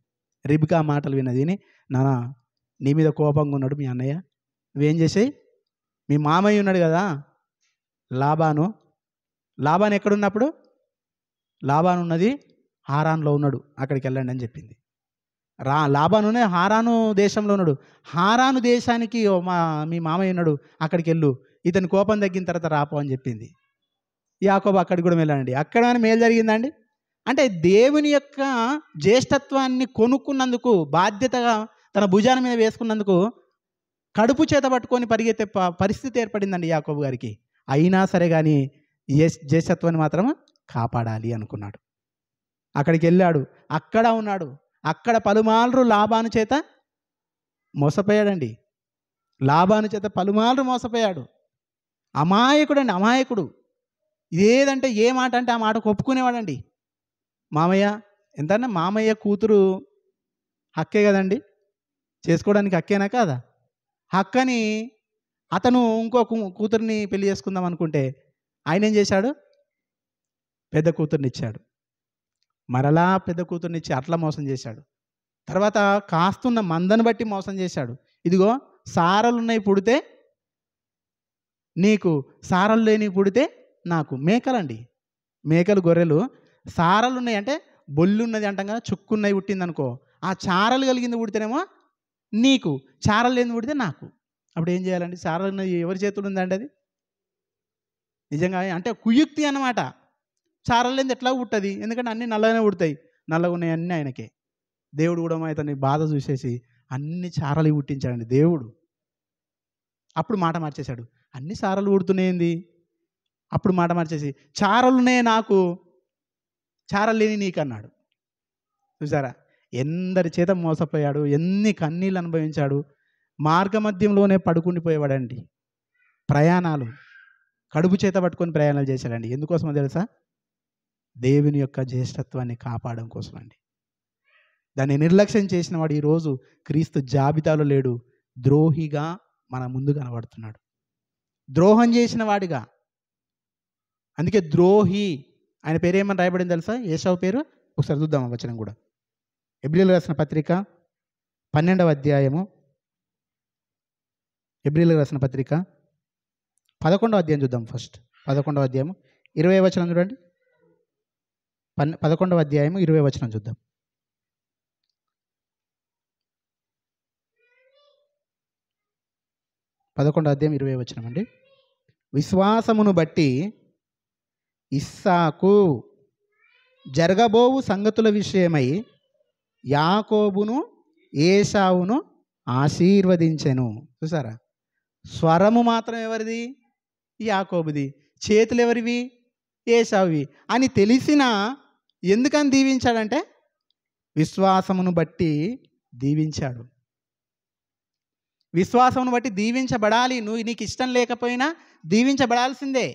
రిబ్కా మాటలు విన్నదిని, నాన్న నీ మీద కోపంగా ఉన్నాడు మీ అన్నయ్య, నువ్వేం చేసాయి? మీ మామయ్య ఉన్నాడు కదా లాబాను ఎక్కడున్నప్పుడు? లాబాను ఉన్నది హారాన్లో ఉన్నాడు, అక్కడికి వెళ్ళండి అని చెప్పింది. లాబానునే హారాను దేశంలో ఉన్నాడు. హారాను దేశానికి మీ మామయ్య ఉన్నాడు, అక్కడికి వెళ్ళు, ఇతని కోపం తగ్గిన తర్వాత రాపో అని చెప్పింది. యాకోబు అక్కడికి కూడా వెళ్ళండి. అక్కడ మేలు జరిగిందండి. అంటే దేవుని యొక్క జ్యేష్ఠత్వాన్ని కొనుక్కున్నందుకు, బాధ్యతగా తన భుజాన మీద వేసుకున్నందుకు కడుపు చేత పట్టుకొని పరిగెత్తే పరిస్థితి ఏర్పడిందండి యాకోబు గారికి. అయినా సరే కానీ జ్యేష్ఠత్వాన్ని మాత్రం కాపాడాలి అనుకున్నాడు. అక్కడికి వెళ్ళాడు, అక్కడ ఉన్నాడు, అక్కడ పలుమార్లు లాబాను చేత మోసపోయాడండి. లాబాను చేత పలుమార్లు మోసపోయాడు. అమాయకుడు. ఏదంటే ఏ మాట అంటే ఆ మాట ఒప్పుకునేవాడండి. మామయ్య ఎంతన్నా మామయ్య కూతురు హక్కే కదండి, చేసుకోవడానికి హక్కేనా కాదా? హక్కని అతను ఇంకో కూతుర్ని పెళ్లి చేసుకుందాం అనుకుంటే ఆయన ఏం చేశాడు? పెద్ద కూతుర్ని ఇచ్చాడు. మరలా పెద్ద కూతుర్ని ఇచ్చి అట్లా మోసం చేశాడు. తర్వాత కాస్తున్న మందను బట్టి మోసం చేశాడు. ఇదిగో సారలున్నాయి పుడితే నీకు, సారలు లేని పుడితే నాకు. మేకలు గొర్రెలు సారలు ఉన్నాయి అంటే బొల్లు ఉన్నది అంటాం కదా, చుక్కున్నవి పుట్టింది అనుకో, ఆ చారలు కలిగింది పుడితేనేమో నీకు, చారలు లేని పుడితే నాకు. అప్పుడు ఏం చేయాలండి? చారలు ఉన్నది ఎవరి చేతులు ఉందండి? అది నిజంగా అంటే కుయుక్తి అన్నమాట. చారలు లేని ఎట్లా పుట్టది? ఎందుకంటే అన్నీ నల్లగానే పుడతాయి, నల్లగా ఉన్నాయి అన్నీ ఆయనకే. దేవుడు కూడా అతని బాధ చూసేసి అన్ని చారలు పుట్టించాడండి దేవుడు. అప్పుడు మాట మార్చేశాడు. అన్ని చారలు పుడుతున్నాయింది, అప్పుడు మాట మార్చేసి చారలునే నాకు, చారలు లేని నీకు అన్నాడు. చూసారా, ఎందరి చేత మోసపోయాడు, ఎన్ని కన్నీళ్ళు అనుభవించాడు. మార్గమధ్యంలోనే పడుకుండిపోయేవాడండి. ప్రయాణాలు కడుపు చేత పట్టుకొని ప్రయాణాలు చేశాడండి. ఎందుకోసమో తెలుసా? దేవుని యొక్క జ్యేష్ఠత్వాన్ని కాపాడడం కోసం అండి. దాన్ని నిర్లక్ష్యం చేసిన వాడు ఈరోజు క్రీస్తు జాబితాలో లేడు. ద్రోహిగా మన ముందు కనబడుతున్నాడు, ద్రోహం చేసిన వాడిగా. అందుకే ద్రోహి, ఆయన పేరు ఏమని రాయబడింది తెలుసా? ఏశావు పేరు. ఒకసారి చూద్దాం ఆ వచనం కూడా. హెబ్రీయులకు రాసిన పత్రిక 12వ అధ్యాయము, హెబ్రీయులకు రాసిన పత్రిక 11వ అధ్యాయం చూద్దాం. ఫస్ట్ 11వ అధ్యాయము 20వ వచనం చూడండి. 11వ అధ్యాయము 20వ వచనం చూద్దాం. 11వ అధ్యాయం 20వ వచనం అండి. విశ్వాసమును బట్టి ఇస్సాకు జరగబోవు సంగతుల విషయమై యాకోబును ఏశావును ఆశీర్వదించెను. చూసారా, స్వరము మాత్రం ఎవరిది? యాకోబుది. చేతులు ఎవరివి? ఏశావువి అని తెలిసినా ఎందుకని దీవించాడంటే విశ్వాసమును బట్టి దీవించాడు. విశ్వాసమును బట్టి దీవించబడాలి. నీకు ఇష్టం లేకపోయినా దీవించబడాల్సిందే.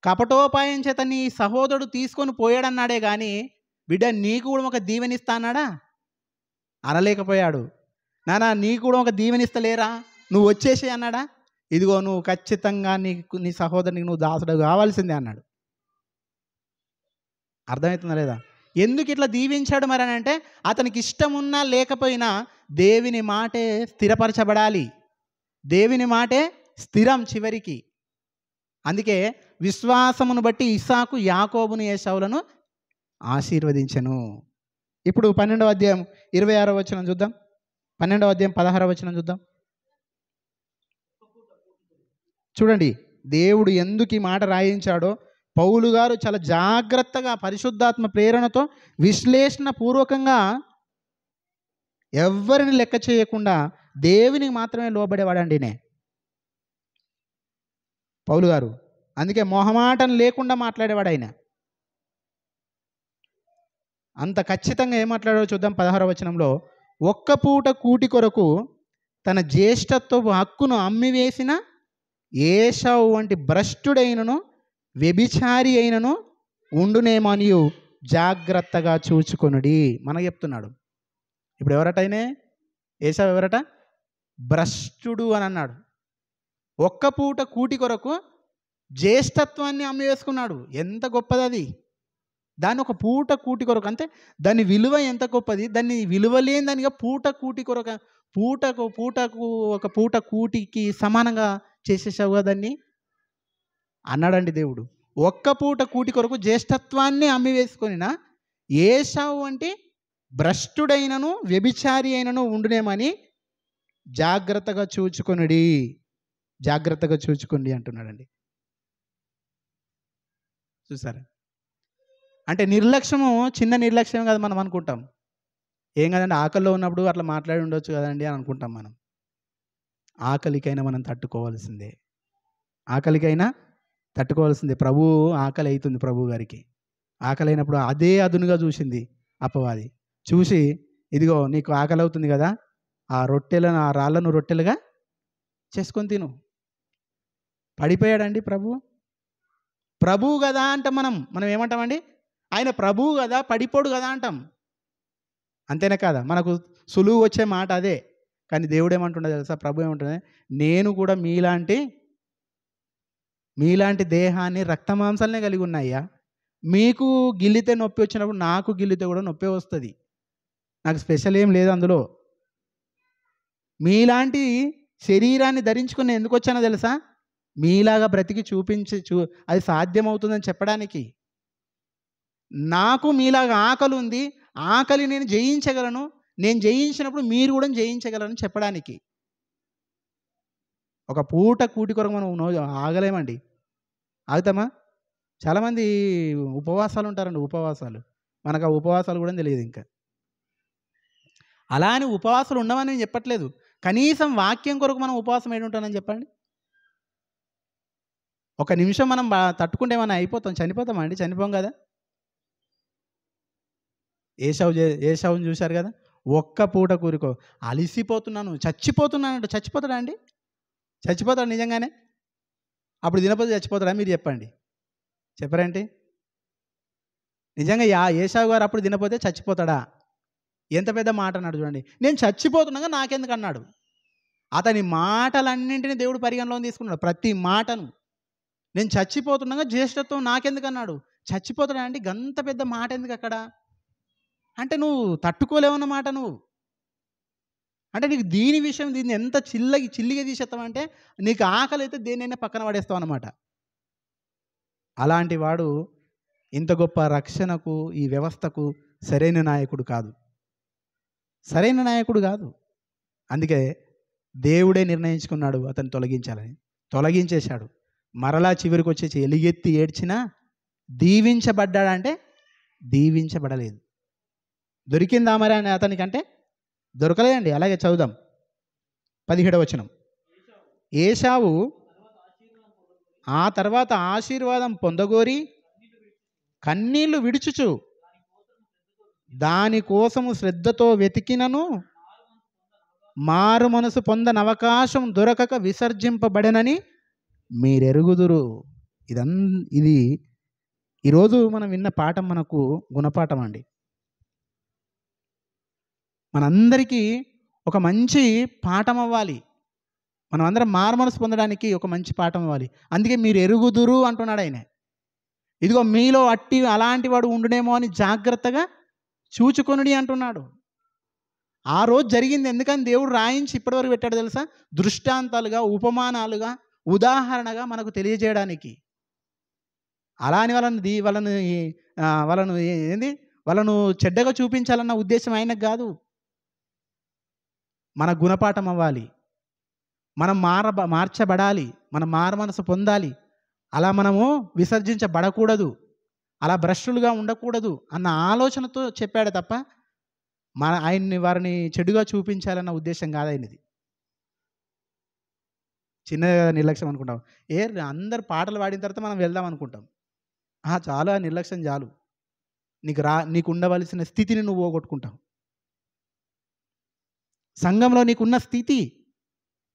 కపటోపాయం చేత నీ సహోదరుడు తీసుకొని పోయాడన్నాడే కానీ బిడ్డ నీకు కూడా ఒక దీవెనిస్తా అన్నాడా? అనలేకపోయాడు. నానా నీకు కూడా ఒక దీవెనిస్తలేరా, నువ్వు వచ్చేసి అన్నాడా? ఇదిగో నువ్వు ఖచ్చితంగా నీ సహోదరునికి నువ్వు దాసుడు కావాల్సిందే అన్నాడు. అర్థమవుతుందా లేదా? ఎందుకు ఇట్లా దీవించాడు మరి అని అంటే అతనికి ఇష్టం ఉన్నా లేకపోయినా దేవుని మాటే స్థిరపరచబడాలి. దేవుని మాటే స్థిరం చివరికి. అందుకే విశ్వాసమును బట్టి ఇస్సాకు యాకోబును ఏశావులను ఆశీర్వదించెను. ఇప్పుడు 12వ అధ్యాయం 26వ వచనం చూద్దాం. 12వ అధ్యాయం 16వ వచనం చూద్దాం. చూడండి, దేవుడు ఎందుకు ఈ మాట రాయించాడో పౌలు గారు చాలా జాగ్రత్తగా పరిశుద్ధాత్మ ప్రేరణతో విశ్లేషణ పూర్వకంగా ఎవరిని లెక్క చేయకుండా దేవునికి మాత్రమే లోబడేవాడండి పౌలు గారు. అందుకే మొహమాటం లేకుండా మాట్లాడేవాడు ఆయన. అంత ఖచ్చితంగా ఏం మాట్లాడాడో చూద్దాం. 16వ వచనంలో, ఒక్క పూట కూటి కొరకు తన జ్యేష్ఠత్వపు హక్కును అమ్మివేసిన ఏశావు వంటి భ్రష్టుడైనను వ్యభిచారి అయినను ఉండునేమనియు జాగ్రత్తగా చూచుకొనుడి. మనకు చెప్తున్నాడు. ఇప్పుడు ఎవరటైనా ఏశావు ఎవరట? భ్రష్టుడు అని అన్నాడు. ఒక్క పూట కూటి కొరకు జ్యేష్ఠత్వాన్ని అమ్మి వేసుకున్నాడు. ఎంత గొప్పది అది! దాన్ని ఒక పూట కూటి కొరకు, అంటే దాని విలువ ఎంత గొప్పది. దాన్ని విలువ లేని దానిగా పూట కూటి కొరకు, పూటకు ఒక పూట కూటికి సమానంగా చేసేసావు కదండి అన్నాడండి దేవుడు. ఒక్క పూట కూటి కొరకు జ్యేష్ఠత్వాన్ని అమ్మి వేసుకొనిన ఏశావు అంటే భ్రష్టుడైనను వ్యభిచారి అయినను ఉండునేమని జాగ్రత్తగా చూచుకొనుడి, జాగ్రత్తగా చూచుకోండి అంటున్నాడండి. చూసారా, అంటే నిర్లక్ష్యము చిన్న నిర్లక్ష్యం కదా మనం అనుకుంటాం. ఏం కదండి, ఆకలిలో ఉన్నప్పుడు అట్లా మాట్లాడి ఉండొచ్చు కదండి అని అనుకుంటాం మనం. ఆకలికైనా మనం తట్టుకోవాల్సిందే, ఆకలికైనా తట్టుకోవాల్సిందే. ప్రభు ఆకలి అవుతుంది, ప్రభు గారికి ఆకలి అయినప్పుడు అదే అదునుగా చూసింది అపవాది. చూసి ఇదిగో నీకు ఆకలి అవుతుంది కదా, ఆ రొట్టెలను, ఆ రాళ్ళను రొట్టెలుగా చేసుకొని తిను. పడిపోయాడండి ప్రభువు కదా అంటాం మనం ఏమంటామండి? ఆయన ప్రభువు కదా, పడిపోడు కదా అంటాం. అంతేనే కదా, మనకు సులువు వచ్చే మాట అదే. కానీ దేవుడు ఏమంటుండే తెలుసా? ప్రభు ఏమంటుండే, నేను కూడా మీలాంటి దేహాన్ని రక్తమాంసాలనే కలిగి ఉన్నాయ్యా. మీకు గిల్లితే నొప్పి వచ్చినప్పుడు నాకు గిల్లితే కూడా నొప్పి వస్తుంది. నాకు స్పెషల్ ఏం లేదు అందులో. మీలాంటి శరీరాన్ని ధరించుకుని ఎందుకు వచ్చానో తెలుసా? మీలాగా బ్రతికి అది సాధ్యమవుతుందని చెప్పడానికి. నాకు మీలాగా ఆకలి ఉంది, ఆకలి నేను జయించగలను, నేను జయించినప్పుడు మీరు కూడా జయించగలను చెప్పడానికి. ఒక పూట కూటి కొరకు మనం ఆగలేమండి. ఆగుతామా? చాలామంది ఉపవాసాలు ఉంటారండి, ఉపవాసాలు. మనకు ఆ ఉపవాసాలు కూడా తెలియదు ఇంకా. అలా అని ఉపవాసాలు ఉండమని నేను చెప్పట్లేదు. కనీసం వాక్యం కొరకు మనం ఉపవాసం ఏడు ఉంటానని చెప్పండి. ఒక నిమిషం మనం తట్టుకుంటే ఏమన్నా అయిపోతాం, చనిపోతామా అండి? చనిపోం కదా. ఏశావుని చూశారు కదా, ఒక్క పూట కూరుకో అలిసిపోతున్నాను, చచ్చిపోతున్నానంట. చచ్చిపోతాడా అండి? చచ్చిపోతాడు నిజంగానే? అప్పుడు తినపోతే చచ్చిపోతాడా? మీరు చెప్పండి. చెప్పరేంటి? నిజంగా ఏశావు గారు అప్పుడు తినపోతే చచ్చిపోతాడా? ఎంత పెద్ద మాట అన్నాడు చూడండి. నేను చచ్చిపోతున్నాగా నాకెందుకు అన్నాడు. అతని మాటలన్నింటినీ దేవుడు పరిగణలోకి తీసుకున్నాడు, ప్రతి మాటను. నేను చచ్చిపోతున్నాగా జ్యేష్ఠత్వం నాకెందుకు అన్నాడు. చచ్చిపోతాడా అండి? గంత పెద్ద మాట ఎందుకు అక్కడ? అంటే నువ్వు తట్టుకోలేవన్నమాట. నువ్వు అంటే నీకు దీని విషయం, దీన్ని ఎంత చిల్లిగా తీసేస్తావంటే, నీకు ఆకలి అయితే దేన్నైనా పక్కన పడేస్తావు అన్నమాట. అలాంటి వాడు ఇంత గొప్ప రక్షణకు, ఈ వ్యవస్థకు సరైన నాయకుడు కాదు. సరైన నాయకుడు కాదు. అందుకే దేవుడే నిర్ణయించుకున్నాడు అతన్ని తొలగించాలని. తొలగించేశాడు. మరలా చివరికి వచ్చేసి ఎలుగెత్తి ఏడ్చినా దీవించబడ్డాడంటే దీవించబడలేదు. దొరికిందా మరి అని అతనికంటే? దొరకలేదండి. అలాగే చదువుదాం 17వ వచనం. ఏశావు ఆ తర్వాత ఆశీర్వాదం పొందగోరి కన్నీళ్లు విడుచుచు దానికోసము శ్రద్ధతో వెతికినను మారు మనసు పొందని అవకాశం దొరకక విసర్జింపబడెనని మీరెరుగుదురు. ఇది ఈరోజు మనం విన్న పాఠం మనకు గుణపాఠం అండి. మనందరికీ ఒక మంచి పాఠం అవ్వాలి. మనం అందరం మారు మనసు పొందడానికి ఒక మంచి పాఠం అవ్వాలి. అందుకే మీరు ఎరుగుదురు అంటున్నాడు ఆయన. ఇదిగో మీలో అలాంటి వాడు ఉండునేమో అని జాగ్రత్తగా చూచుకొనుడి అంటున్నాడు. ఆ రోజు జరిగింది ఎందుకని దేవుడు రాయించి ఇప్పటివరకు పెట్టాడు తెలుసా? దృష్టాంతాలుగా, ఉపమానాలుగా, ఉదాహరణగా మనకు తెలియజేయడానికి. అలా అని వాళ్ళను చెడ్డగా చూపించాలన్న ఉద్దేశం ఆయనకు కాదు. మన గుణపాఠం అవ్వాలి, మనం మార్చబడాలి, మనం మారు మనసు పొందాలి. అలా మనము విసర్జించబడకూడదు, అలా భ్రష్టులుగా ఉండకూడదు అన్న ఆలోచనతో చెప్పాడు తప్ప వారిని చెడుగా చూపించాలన్న ఉద్దేశం కాదు ఆయనది. చిన్నగా నిర్లక్ష్యం అనుకుంటాం. అందరు పాటలు పాడిన తర్వాత మనం వెళ్దాం అనుకుంటాం. చాలా నిర్లక్ష్యం చాలు. నీకు ఉండవలసిన స్థితిని నువ్వు పోగొట్టుకుంటావు. సంఘంలో నీకున్న స్థితి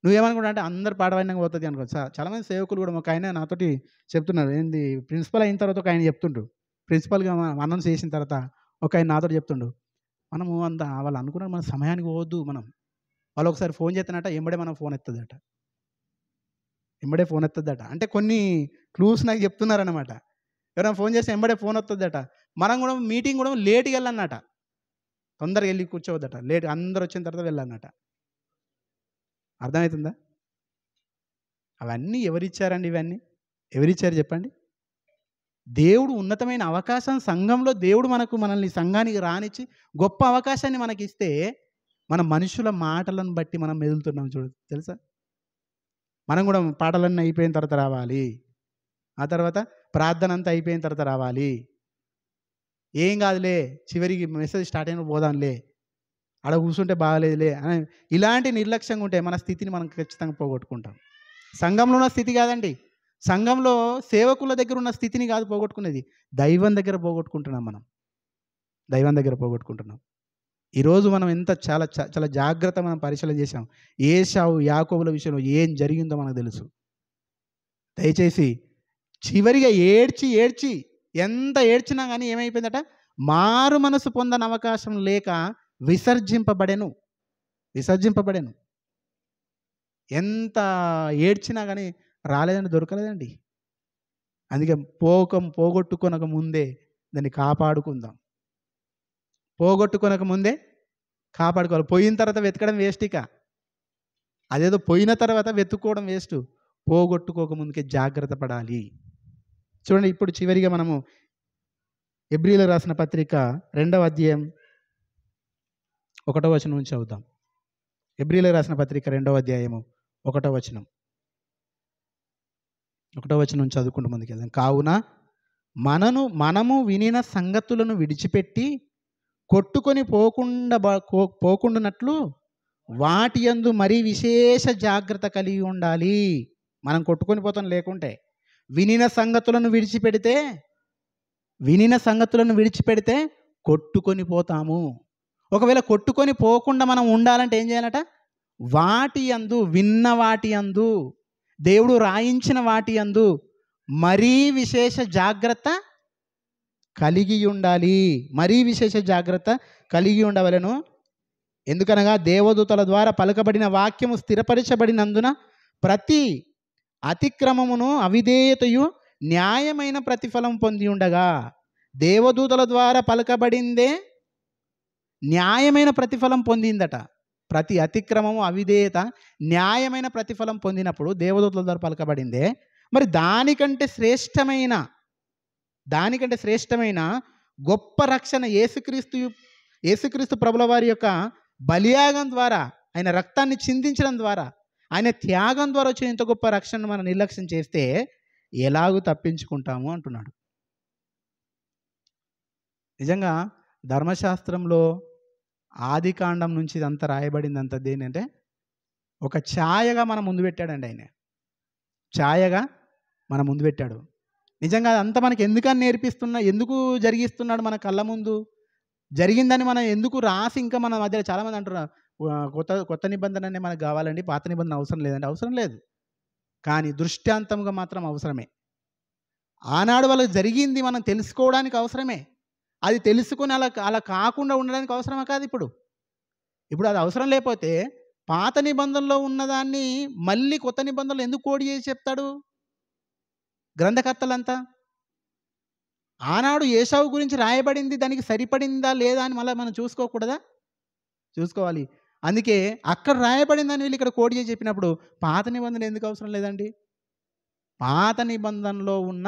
నువ్వేమనుకుంటా అంటే అందరు పాట పాడినాక పోతుంది అనుకో. చాలామంది సేవకులు కూడా ఒక ఆయన నాతోటి చెప్తున్నారు. ఏంది, ప్రిన్సిపల్ అయిన తర్వాత ఒక ఆయన చెప్తుండ్రు, ప్రిన్సిపల్గా అనౌన్స్ చేసిన తర్వాత ఒక ఆయన నాతో చెప్తుండు, మనము వాళ్ళు అనుకున్నారు మన సమయానికి పోవద్దు. వాళ్ళు ఒకసారి ఫోన్ చేస్తానట, ఎంబడే ఫోన్ ఎత్తదట. అంటే కొన్ని క్లూస్ నాకు చెప్తున్నారనమాట. ఎవరైనా ఫోన్ చేస్తే ఎంబడే ఫోన్ వస్తుందట. మనం కూడా మీటింగ్ కూడా లేట్గా వెళ్ళన్నట, తొందరగా వెళ్ళి కూర్చోవద్దట, లేట్ అందరు వచ్చిన తర్వాత వెళ్ళన్నట. అర్థమవుతుందా? అవన్నీ ఎవరిచ్చారండి? ఇవన్నీ ఎవరిచ్చారు చెప్పండి? దేవుడు ఉన్నతమైన అవకాశం సంఘంలో దేవుడు మనల్ని సంఘానికి రానిచ్చి గొప్ప అవకాశాన్ని మనకి ఇస్తే, మన మనుషుల మాటలను బట్టి మనం మెదులుతున్నాం తెలుసా? మనం కూడా పాటలన్నీ అయిపోయిన తర్వాత రావాలి, ఆ తర్వాత ప్రార్థన అంతా అయిపోయిన తర్వాత రావాలి. ఏం కాదులే, చివరికి మెసేజ్ స్టార్ట్ అయిన పోదాంలే, ఆడ కూర్చుంటే బాగాలేదులే అని ఇలాంటి నిర్లక్ష్యంగా ఉంటే మన స్థితిని మనం ఖచ్చితంగా పోగొట్టుకుంటాం. సంఘంలో ఉన్న స్థితి కాదండి, సంఘంలో సేవకుల దగ్గర ఉన్న స్థితిని కాదు పోగొట్టుకునేది, దైవం దగ్గర పోగొట్టుకుంటున్నాం. దైవం దగ్గర పోగొట్టుకుంటున్నాం. ఈరోజు మనం చాలా చాలా జాగ్రత్త మనం పరిశీలన చేసాం. ఏశావు యాకోబుల విషయంలో ఏం జరిగిందో మనకు తెలుసు. దయచేసి చివరిగా ఏడ్చి ఎంత ఏడ్చినా కానీ ఏమైపోయిందట, మారు మనసు పొందని అవకాశం లేక విసర్జింపబడెను. ఎంత ఏడ్చినా కానీ రాలేదండి, దొరకలేదండి. అందుకే పోగొట్టుకొనక ముందే దాన్ని కాపాడుకుందాం. పోగొట్టుకొనక ముందే కాపాడుకోవాలి. పోయిన తర్వాత వెతకడం వేస్ట్. ఇక అదేదో పోయిన తర్వాత వెతుక్కోవడం వేస్ట్. పోగొట్టుకోక ముందుకే జాగ్రత్త పడాలి. చూడండి, ఇప్పుడు చివరిగా మనము హెబ్రీయులకు రాసిన పత్రిక 2వ అధ్యాయం 1వ వచనం నుంచి చదువుదాం. హెబ్రీయులకు రాసిన పత్రిక 2వ అధ్యాయము 1వ వచనం. 1వ వచనం చదువుకుంటూ ముందుకెళ్దాం. కావున మనము వినిన సంగతులను విడిచిపెట్టి కొట్టుకొని పోకుండానట్లు వాటి యందు మరీ విశేష జాగ్రత్త కలిగి ఉండాలి. మనం కొట్టుకొని పోతాం లేకుంటే. వినిన సంగతులను విడిచిపెడితే కొట్టుకొని పోతాము. ఒకవేళ కొట్టుకొని పోకుండా మనం ఉండాలంటే ఏం చేయాలట? వాటి యందు, విన్న వాటి యందు, దేవుడు రాయించిన వాటి యందు మరీ విశేష జాగ్రత్త కలిగి ఉండాలి. మరీ విశేష జాగ్రత్త కలిగి ఉండవలెను. ఎందుకనగా దేవదూతల ద్వారా పలకబడిన వాక్యము స్థిరపరచబడినందున ప్రతి అతిక్రమమును అవిధేయతయు న్యాయమైన ప్రతిఫలం పొంది ఉండగా, దేవదూతల ద్వారా పలకబడిందే న్యాయమైన ప్రతిఫలం పొందిందట. ప్రతి అతిక్రమము అవిధేయత న్యాయమైన ప్రతిఫలం పొందినప్పుడు దేవదూతల ద్వారా పలకబడిందే, మరి దానికంటే శ్రేష్టమైన గొప్ప రక్షణ యేసుక్రీస్తు ప్రభుల వారి యొక్క బలియాగం ద్వారా, ఆయన రక్తాన్ని చిందించడం ద్వారా, ఆయన త్యాగం ద్వారా వచ్చిన ఇంత గొప్ప రక్షణను మనం నిర్లక్ష్యం చేస్తే ఎలాగూ తప్పించుకుంటాము అంటున్నాడు. నిజంగా ధర్మశాస్త్రంలో ఆదికాండం నుంచి ఇదంతా రాయబడిందంతా దేనంటే ఒక ఛాయగా మన ముందు పెట్టాడండి. ఆయన ఛాయగా మన ముందు పెట్టాడు. నిజంగా అదంతా మనకి ఎందుకు జరిగిస్తున్నాడు మన కళ్ళ ముందు? జరిగిందని మనం ఎందుకు రాసి ఇంకా మన మధ్యలో చాలామంది అంటున్నారు కొత్త నిబంధననే మనకు కావాలండి, పాత నిబంధన అవసరం లేదండి. అవసరం లేదు, కానీ దృష్టాంతంగా మాత్రం అవసరమే. ఆనాడు వాళ్ళకి జరిగింది మనం తెలుసుకోవడానికి అవసరమే. అది తెలుసుకొని అలా కాకుండా ఉండడానికి అవసరమే కాదు. ఇప్పుడు అది అవసరం లేకపోతే పాత నిబంధనలో ఉన్నదాన్ని మళ్ళీ కొత్త నిబంధనలు ఎందుకు కోడి చేసి చెప్తాడు గ్రంథకర్తలంతా? ఆనాడు ఏశావు గురించి రాయబడింది దానికి సరిపడిందా లేదా అని మళ్ళీ మనం చూసుకోకూడదా? చూసుకోవాలి. అందుకే అక్కడ రాయబడిందని వీళ్ళు ఇక్కడ కోడి చేసి చెప్పినప్పుడు పాత నిబంధన ఎందుకు అవసరం లేదండి? పాత నిబంధనలో ఉన్న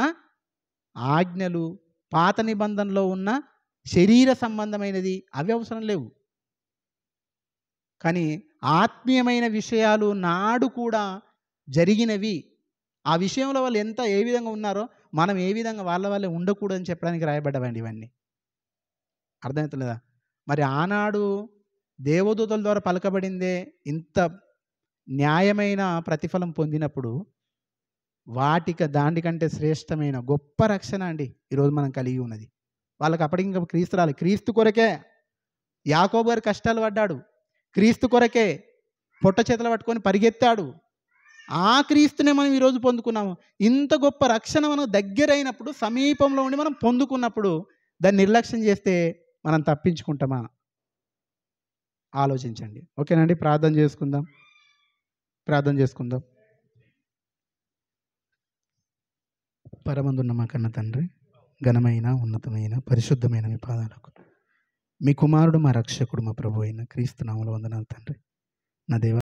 ఆజ్ఞలు, పాత నిబంధనలో ఉన్న శరీర సంబంధమైనది అవి అవసరం లేవు. కానీ ఆత్మీయమైన విషయాలు నాడు కూడా జరిగినవి, ఆ విషయంలో వాళ్ళు ఏ విధంగా ఉన్నారో మనం ఏ విధంగా వాళ్ళే ఉండకూడదని చెప్పడానికి రాయబడ్డవండి ఇవన్నీ. అర్థమవుతుందా? మరి ఆనాడు దేవదూతల ద్వారా పలకబడిందే ఇంత న్యాయమైన ప్రతిఫలం పొందినప్పుడు దానికంటే శ్రేష్టమైన గొప్ప రక్షణ అండి ఈరోజు మనం కలిగి ఉన్నది. వాళ్ళకి అప్పటికి ఇంకా క్రీస్తు రాలి. క్రీస్తు కొరకే యాకోబు గారు కష్టాలు పడ్డాడు. క్రీస్తు కొరకే పొట్ట చేతులు పట్టుకొని పరిగెత్తాడు. ఆ క్రీస్తునే మనం ఈరోజు పొందుకున్నాము. ఇంత గొప్ప రక్షణ మనం దగ్గరైనప్పుడు, సమీపంలో ఉండి మనం పొందుకున్నప్పుడు దాన్ని నిర్లక్ష్యం చేస్తే మనం తప్పించుకుంటామా? ఆలోచించండి. ఓకేనండి, ప్రార్థన చేసుకుందాం. పరమందున్న మా కన్న తండ్రి, ఘనమైన ఉన్నతమైన పరిశుద్ధమైన మీ పాదాలకు, మీ కుమారుడు మా రక్షకుడు మా ప్రభు అయిన క్రీస్తు నామములో వందనాలు తండ్రి. నా దేవ